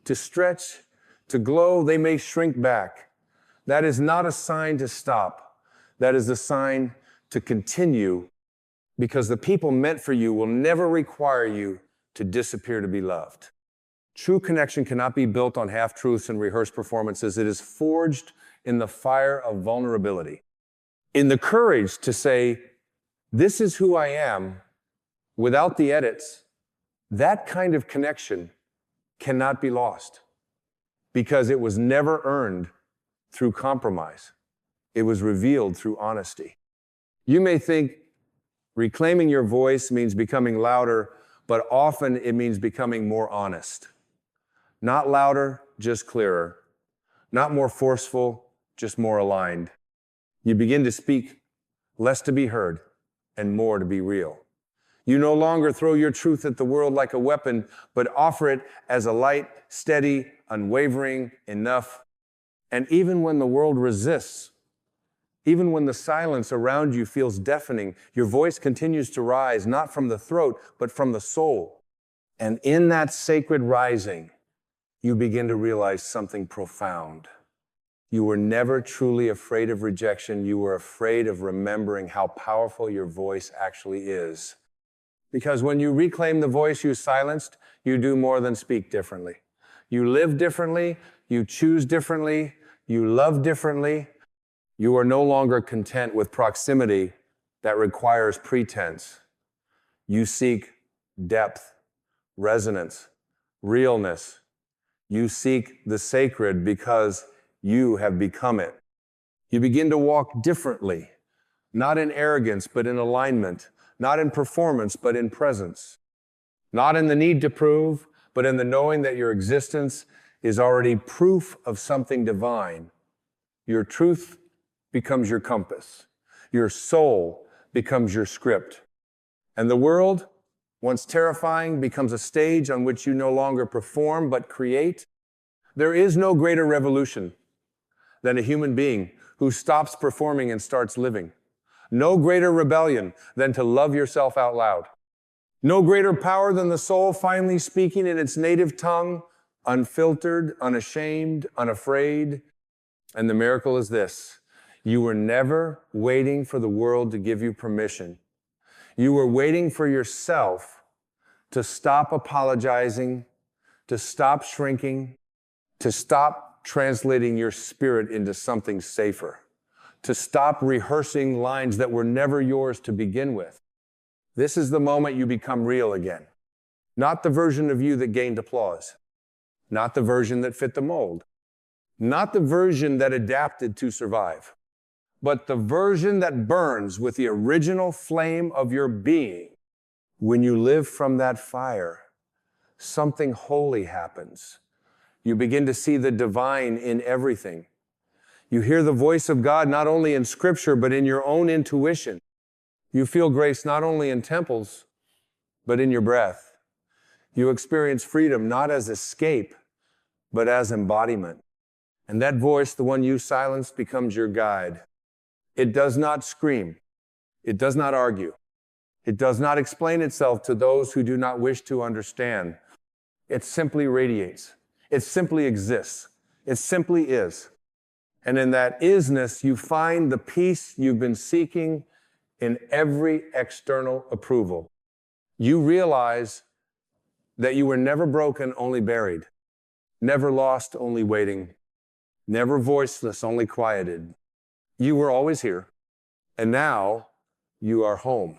C: to stretch, to glow, they may shrink back. That is not a sign to stop. That is a sign to continue, because the people meant for you will never require you to disappear to be loved. True connection cannot be built on half-truths and rehearsed performances. It is forged in the fire of vulnerability, in the courage to say, this is who I am, without the edits. That kind of connection cannot be lost, because it was never earned through compromise. It was revealed through honesty. You may think reclaiming your voice means becoming louder, but often it means becoming more honest. Not louder, just clearer. Not more forceful, just more aligned. You begin to speak less to be heard and more to be real. You no longer throw your truth at the world like a weapon, but offer it as a light, steady, unwavering, enough. And even when the world resists, even when the silence around you feels deafening, your voice continues to rise, not from the throat, but from the soul. And in that sacred rising, you begin to realize something profound. You were never truly afraid of rejection. You were afraid of remembering how powerful your voice actually is. Because when you reclaim the voice you silenced, you do more than speak differently. You live differently, you choose differently, you love differently. You are no longer content with proximity that requires pretense. You seek depth, resonance, realness. You seek the sacred because you have become it. You begin to walk differently, not in arrogance, but in alignment. Not in performance, but in presence. Not in the need to prove, but in the knowing that your existence is already proof of something divine. Your truth becomes your compass. Your soul becomes your script. And the world, once terrifying, becomes a stage on which you no longer perform, but create. There is no greater revolution than a human being who stops performing and starts living. No greater rebellion than to love yourself out loud. No greater power than the soul finally speaking in its native tongue, unfiltered, unashamed, unafraid. And the miracle is this: you were never waiting for the world to give you permission. You were waiting for yourself to stop apologizing, to stop shrinking, to stop translating your spirit into something safer, to stop rehearsing lines that were never yours to begin with. This is the moment you become real again. Not the version of you that gained applause. Not the version that fit the mold. Not the version that adapted to survive. But the version that burns with the original flame of your being. When you live from that fire, something holy happens. You begin to see the divine in everything. You hear the voice of God not only in Scripture, but in your own intuition. You feel grace not only in temples, but in your breath. You experience freedom not as escape, but as embodiment. And that voice, the one you silenced, becomes your guide. It does not scream. It does not argue. It does not explain itself to those who do not wish to understand. It simply radiates. It simply exists. It simply is. And in that isness, you find the peace you've been seeking in every external approval. You realize that you were never broken, only buried. Never lost, only waiting. Never voiceless, only quieted. You were always here. And now you are home.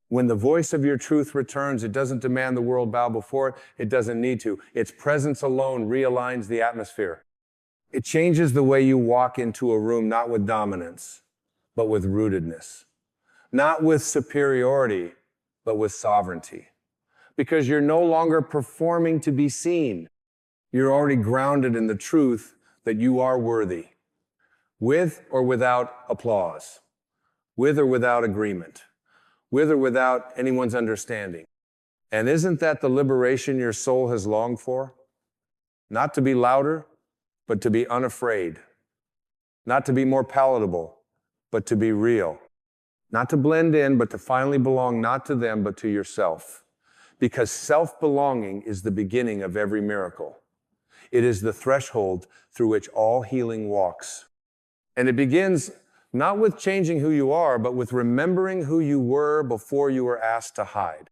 C: When the voice of your truth returns, it doesn't demand the world bow before it. It doesn't need to. Its presence alone realigns the atmosphere. It changes the way you walk into a room, not with dominance, but with rootedness. Not with superiority, but with sovereignty. Because you're no longer performing to be seen. You're already grounded in the truth that you are worthy, with or without applause, with or without agreement, with or without anyone's understanding. And isn't that the liberation your soul has longed for? Not to be louder, but to be unafraid. not to be more palatable, but to be real. Not to blend in, but to finally belong not to them, but to yourself. Because self-belonging is the beginning of every miracle. It is the threshold through which all healing walks. And it begins not with changing who you are, but with remembering who you were before you were asked to hide.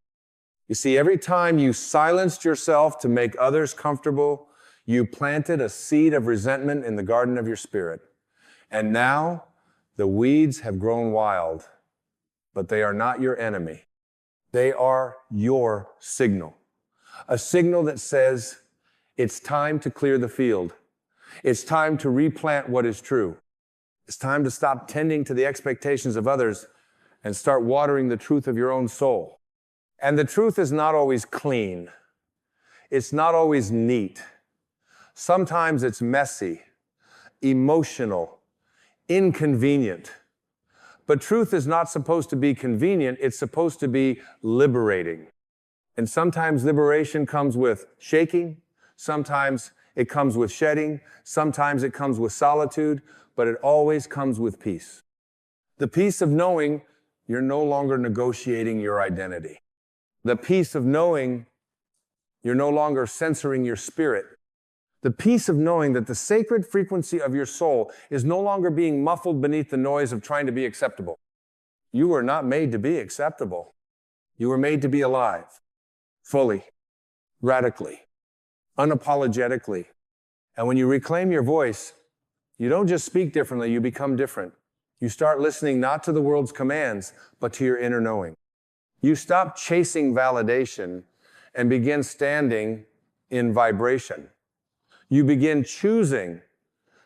C: You see, every time you silenced yourself to make others comfortable, you planted a seed of resentment in the garden of your spirit. And now the weeds have grown wild, but they are not your enemy. They are your signal. A signal that says, it's time to clear the field. It's time to replant what is true. It's time to stop tending to the expectations of others and start watering the truth of your own soul. And the truth is not always clean. It's not always neat. Sometimes it's messy, emotional, inconvenient. But truth is not supposed to be convenient. It's supposed to be liberating. And sometimes liberation comes with shaking. Sometimes it comes with shedding. Sometimes it comes with solitude. But it always comes with peace. The peace of knowing you're no longer negotiating your identity. The peace of knowing you're no longer censoring your spirit. The peace of knowing that the sacred frequency of your soul is no longer being muffled beneath the noise of trying to be acceptable. You were not made to be acceptable. You were made to be alive, fully, radically, unapologetically. And when you reclaim your voice, you don't just speak differently, you become different. You start listening not to the world's commands, but to your inner knowing. You stop chasing validation and begin standing in vibration. You begin choosing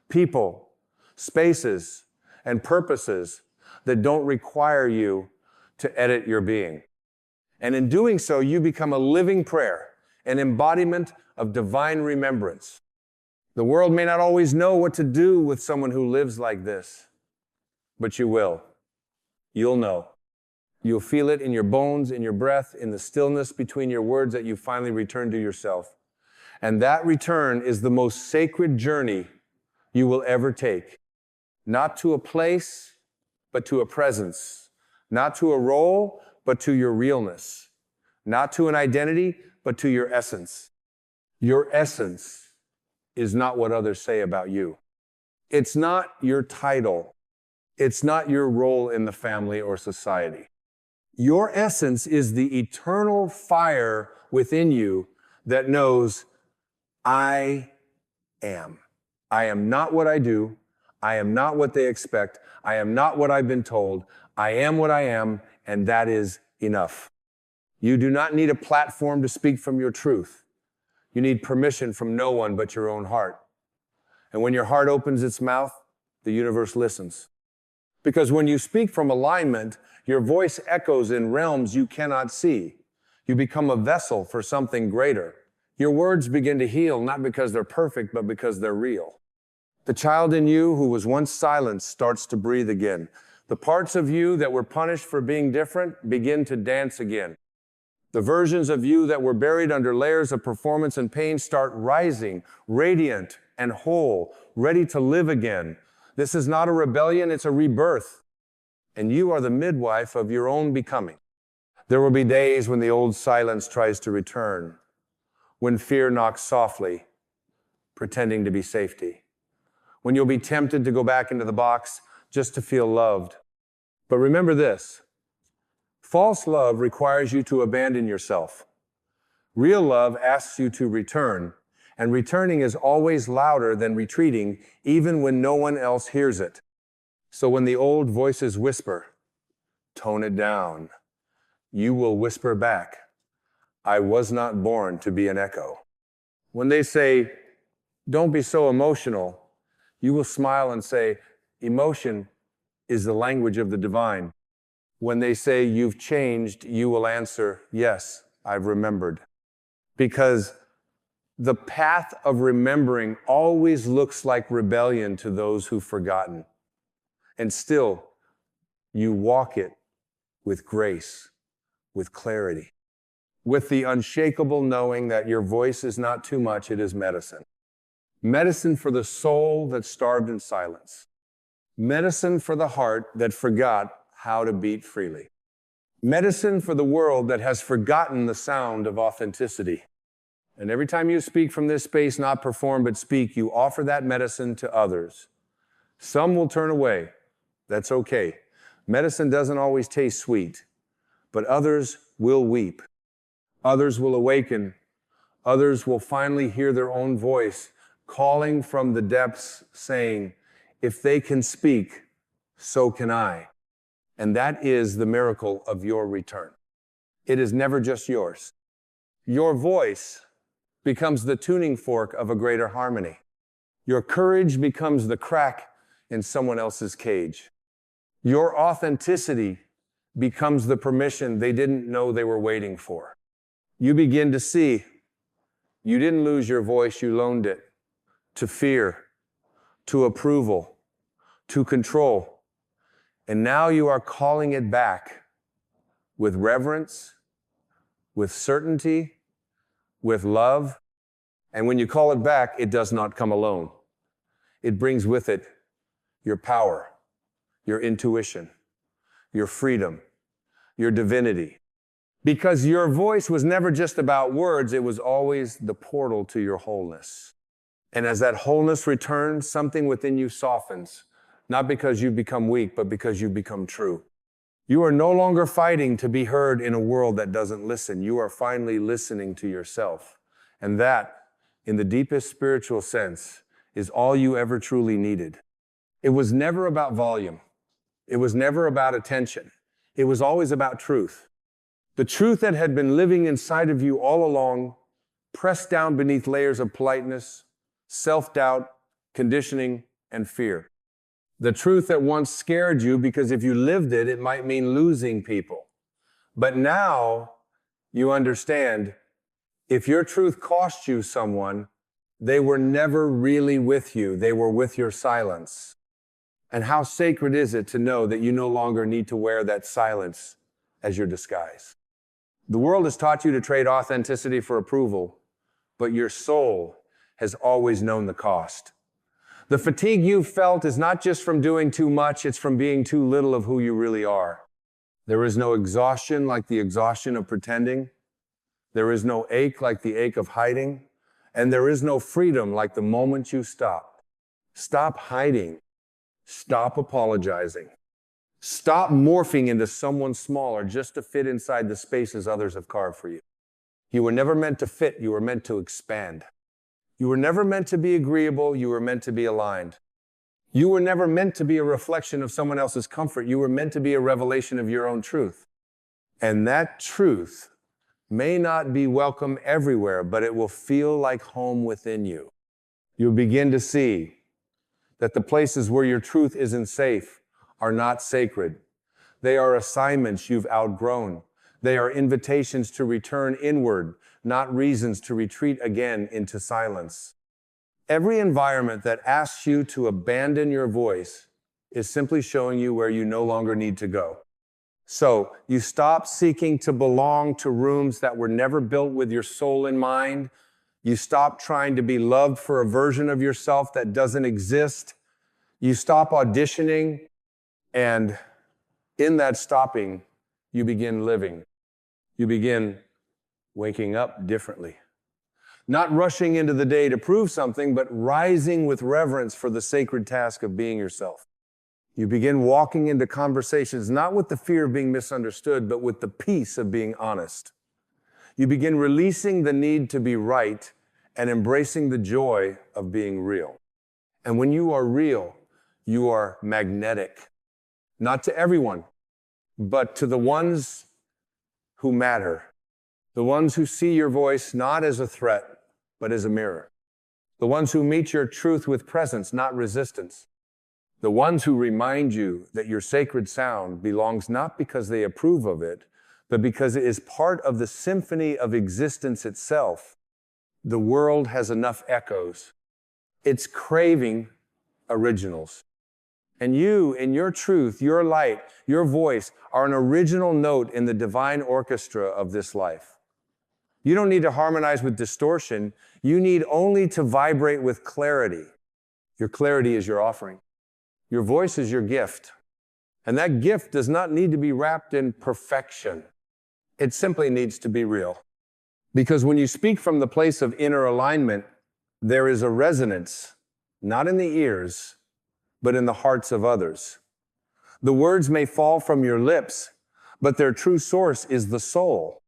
C: people, spaces, and purposes that don't require you to edit your being. And in doing so, you become a living prayer, an embodiment of divine remembrance. The world may not always know what to do with someone who lives like this, but you will. You'll know. You'll feel it in your bones, in your breath, in the stillness between your words that you finally return to yourself. And that return is the most sacred journey you will ever take. Not to a place, but to a presence. Not to a role, but to your realness. Not to an identity, but to your essence. Your essence is not what others say about you. It's not your title. It's not your role in the family or society. Your essence is the eternal fire within you that knows, I am. I am not what I do. I am not what they expect. I am not what I've been told. I am what I am, and that is enough. You do not need a platform to speak from your truth. You need permission from no one but your own heart. And when your heart opens its mouth, the universe listens. Because when you speak from alignment, your voice echoes in realms you cannot see. You become a vessel for something greater. Your words begin to heal, not because they're perfect, but because they're real. The child in you who was once silenced starts to breathe again. The parts of you that were punished for being different begin to dance again. The versions of you that were buried under layers of performance and pain start rising, radiant and whole, ready to live again. This is not a rebellion, it's a rebirth. And you are the midwife of your own becoming. There will be days when the old silence tries to return, when fear knocks softly, pretending to be safety, when you'll be tempted to go back into the box just to feel loved. But remember this, false love requires you to abandon yourself. Real love asks you to return, and returning is always louder than retreating, even when no one else hears it. So when the old voices whisper, tone it down, you will whisper back, I was not born to be an echo. When they say, don't be so emotional, you will smile and say, emotion is the language of the divine. When they say you've changed, you will answer, yes, I've remembered. Because the path of remembering always looks like rebellion to those who've forgotten. And still, you walk it with grace, with clarity, with the unshakable knowing that your voice is not too much, it is medicine. Medicine for the soul that's starved in silence. Medicine for the heart that forgot how to beat freely. Medicine for the world that has forgotten the sound of authenticity. And every time you speak from this space, not perform but speak, you offer that medicine to others. Some will turn away. That's okay. Medicine doesn't always taste sweet, but others will weep. Others will awaken. Others will finally hear their own voice calling from the depths saying, if they can speak, so can I. And that is the miracle of your return. It is never just yours. Your voice becomes the tuning fork of a greater harmony. Your courage becomes the crack in someone else's cage. Your authenticity becomes the permission they didn't know they were waiting for. You begin to see you didn't lose your voice, you loaned it to fear, to approval, to control. And now you are calling it back with reverence, with certainty, with love. And when you call it back, it does not come alone. It brings with it your power, your intuition, your freedom, your divinity. Because your voice was never just about words, it was always the portal to your wholeness. And as that wholeness returns, something within you softens, not because you've become weak, but because you've become true. You are no longer fighting to be heard in a world that doesn't listen. You are finally listening to yourself. And that, in the deepest spiritual sense, is all you ever truly needed. It was never about volume. It was never about attention. It was always about truth. The truth that had been living inside of you all along, pressed down beneath layers of politeness, self-doubt, conditioning, and fear. The truth that once scared you because if you lived it, it might mean losing people. But now you understand, if your truth cost you someone, they were never really with you. They were with your silence. And how sacred is it to know that you no longer need to wear that silence as your disguise? The world has taught you to trade authenticity for approval, but your soul has always known the cost. The fatigue you've felt is not just from doing too much, it's from being too little of who you really are. There is no exhaustion like the exhaustion of pretending. There is no ache like the ache of hiding. And there is no freedom like the moment you stop. Stop hiding. Stop apologizing. Stop morphing into someone smaller just to fit inside the spaces others have carved for you. You were never meant to fit, you were meant to expand. You were never meant to be agreeable, you were meant to be aligned. You were never meant to be a reflection of someone else's comfort, you were meant to be a revelation of your own truth. And that truth may not be welcome everywhere, but it will feel like home within you. You'll begin to see that the places where your truth isn't safe are not sacred. They are assignments you've outgrown. They are invitations to return inward, not reasons to retreat again into silence. Every environment that asks you to abandon your voice is simply showing you where you no longer need to go. So you stop seeking to belong to rooms that were never built with your soul in mind. You stop trying to be loved for a version of yourself that doesn't exist. You stop auditioning, and in that stopping, you begin living. You begin waking up differently. Not rushing into the day to prove something, but rising with reverence for the sacred task of being yourself. You begin walking into conversations, not with the fear of being misunderstood, but with the peace of being honest. You begin releasing the need to be right and embracing the joy of being real. And when you are real, you are magnetic. Not to everyone, but to the ones who matter. The ones who see your voice not as a threat, but as a mirror. The ones who meet your truth with presence, not resistance. The ones who remind you that your sacred sound belongs not because they approve of it, but because it is part of the symphony of existence itself. The world has enough echoes. It's craving originals. And you, in your truth, your light, your voice, are an original note in the divine orchestra of this life. You don't need to harmonize with distortion. You need only to vibrate with clarity. Your clarity is your offering. Your voice is your gift. And that gift does not need to be wrapped in perfection. It simply needs to be real. Because when you speak from the place of inner alignment, there is a resonance, not in the ears, but in the hearts of others. The words may fall from your lips, but their true source is the soul.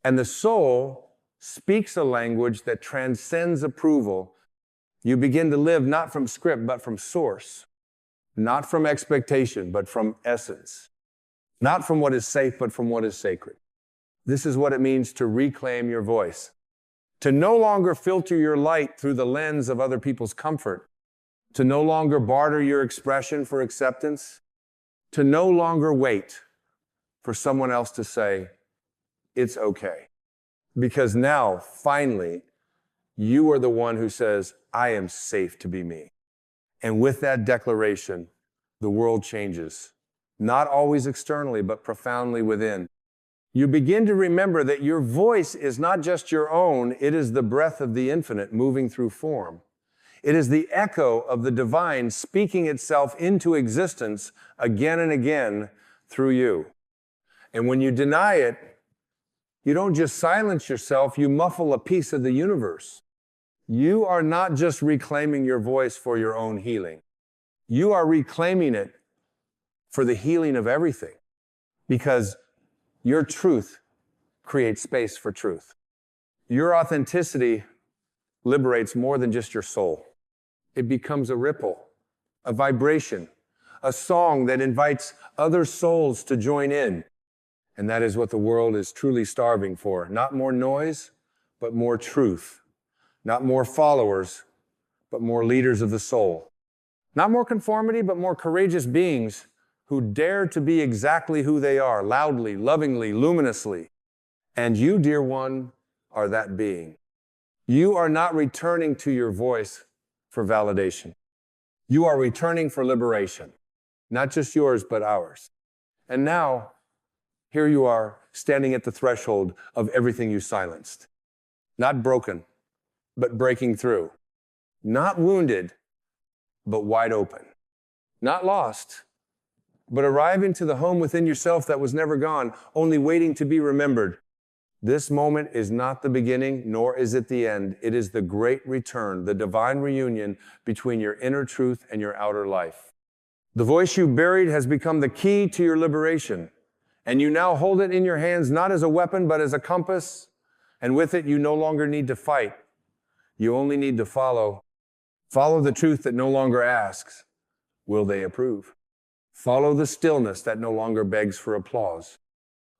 C: And the soul speaks a language that transcends approval. You begin to live not from script, but from source. Not from expectation, but from essence. Not from what is safe, but from what is sacred. This is what it means to reclaim your voice. To no longer filter your light through the lens of other people's comfort. To no longer barter your expression for acceptance. To no longer wait for someone else to say, it's okay. Because now, finally, you are the one who says, I am safe to be me. And with that declaration, the world changes. Not always externally, but profoundly within. You begin to remember that your voice is not just your own, it is the breath of the infinite moving through form. It is the echo of the divine speaking itself into existence again and again through you. And when you deny it, you don't just silence yourself, you muffle a piece of the universe. You are not just reclaiming your voice for your own healing. You are reclaiming it for the healing of everything. Because your truth creates space for truth. Your authenticity liberates more than just your soul. It becomes a ripple, a vibration, a song that invites other souls to join in. And that is what the world is truly starving for. Not more noise, but more truth. Not more followers, but more leaders of the soul. Not more conformity, but more courageous beings who dare to be exactly who they are, loudly, lovingly, luminously. And you, dear one, are that being. You are not returning to your voice for validation. You are returning for liberation. Not just yours, but ours. And now, here you are, standing at the threshold of everything you silenced. Not broken, but breaking through. Not wounded, but wide open. Not lost, but arriving to the home within yourself that was never gone, only waiting to be remembered. This moment is not the beginning, nor is it the end. It is the great return, the divine reunion between your inner truth and your outer life. The voice you buried has become the key to your liberation, and you now hold it in your hands not as a weapon, but as a compass, and with it you no longer need to fight. You only need to follow. Follow the truth that no longer asks, will they approve? Follow the stillness that no longer begs for applause.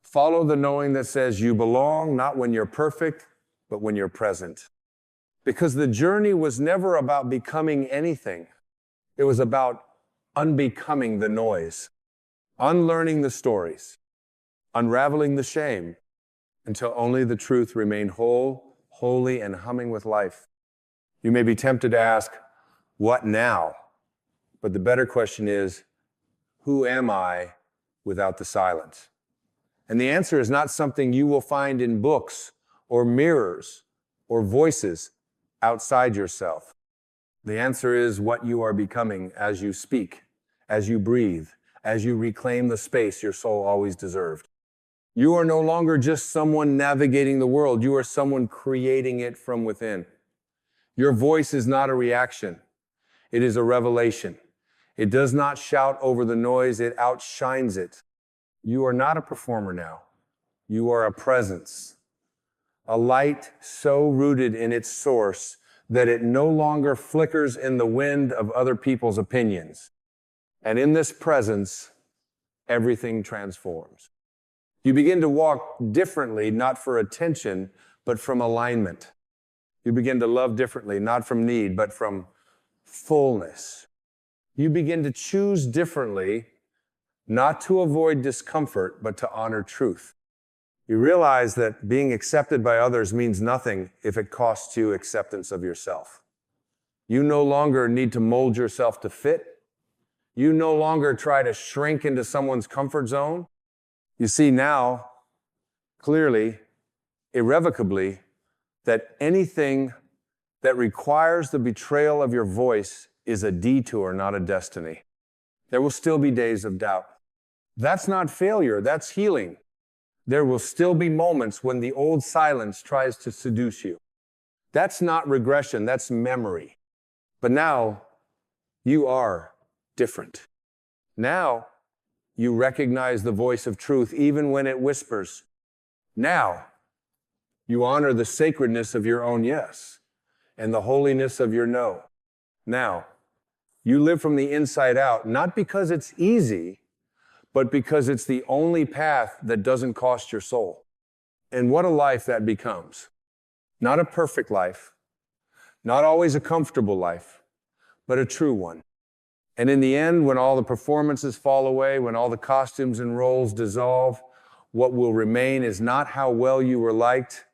C: Follow the knowing that says you belong not when you're perfect, but when you're present. Because the journey was never about becoming anything. It was about unbecoming the noise, unlearning the stories, unraveling the shame, until only the truth remained whole, holy, and humming with life. You may be tempted to ask, what now? But the better question is, who am I without the silence? And the answer is not something you will find in books or mirrors or voices outside yourself. The answer is what you are becoming as you speak, as you breathe, as you reclaim the space your soul always deserved. You are no longer just someone navigating the world. You are someone creating it from within. Your voice is not a reaction. It is a revelation. It does not shout over the noise. It outshines it. You are not a performer now. You are a presence. A light so rooted in its source that it no longer flickers in the wind of other people's opinions. And in this presence, everything transforms. You begin to walk differently, not for attention, but from alignment. You begin to love differently, not from need, but from fullness. You begin to choose differently, not to avoid discomfort, but to honor truth. You realize that being accepted by others means nothing if it costs you acceptance of yourself. You no longer need to mold yourself to fit. You no longer try to shrink into someone's comfort zone. You see now, clearly, irrevocably, that anything that requires the betrayal of your voice is a detour, not a destiny. There will still be days of doubt. That's not failure, that's healing. There will still be moments when the old silence tries to seduce you. That's not regression, that's memory. But now, you are different. Now, you recognize the voice of truth even when it whispers. Now, you honor the sacredness of your own yes and the holiness of your no. Now, you live from the inside out, not because it's easy, but because it's the only path that doesn't cost your soul. And what a life that becomes. Not a perfect life, not always a comfortable life, but a true one. And in the end, when all the performances fall away, when all the costumes and roles dissolve, what will remain is not how well you were liked,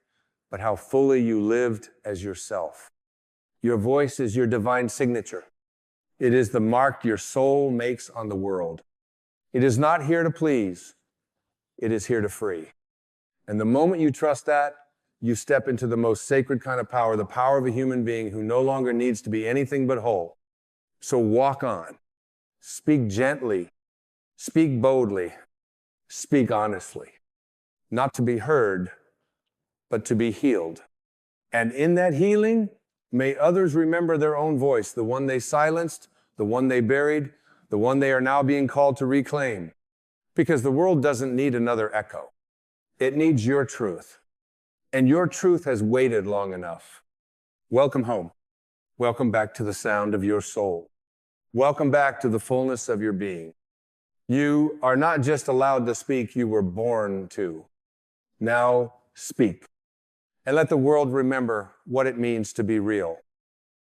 C: but how fully you lived as yourself. Your voice is your divine signature. It is the mark your soul makes on the world. It is not here to please. It is here to free. And the moment you trust that, you step into the most sacred kind of power, the power of a human being who no longer needs to be anything but whole. So walk on. Speak gently. Speak boldly. Speak honestly. Not to be heard, but to be healed. And in that healing, may others remember their own voice, the one they silenced, the one they buried, the one they are now being called to reclaim. Because the world doesn't need another echo. It needs your truth. And your truth has waited long enough. Welcome home. Welcome back to the sound of your soul. Welcome back to the fullness of your being. You are not just allowed to speak, you were born to. Now speak. And let the world remember what it means to be real.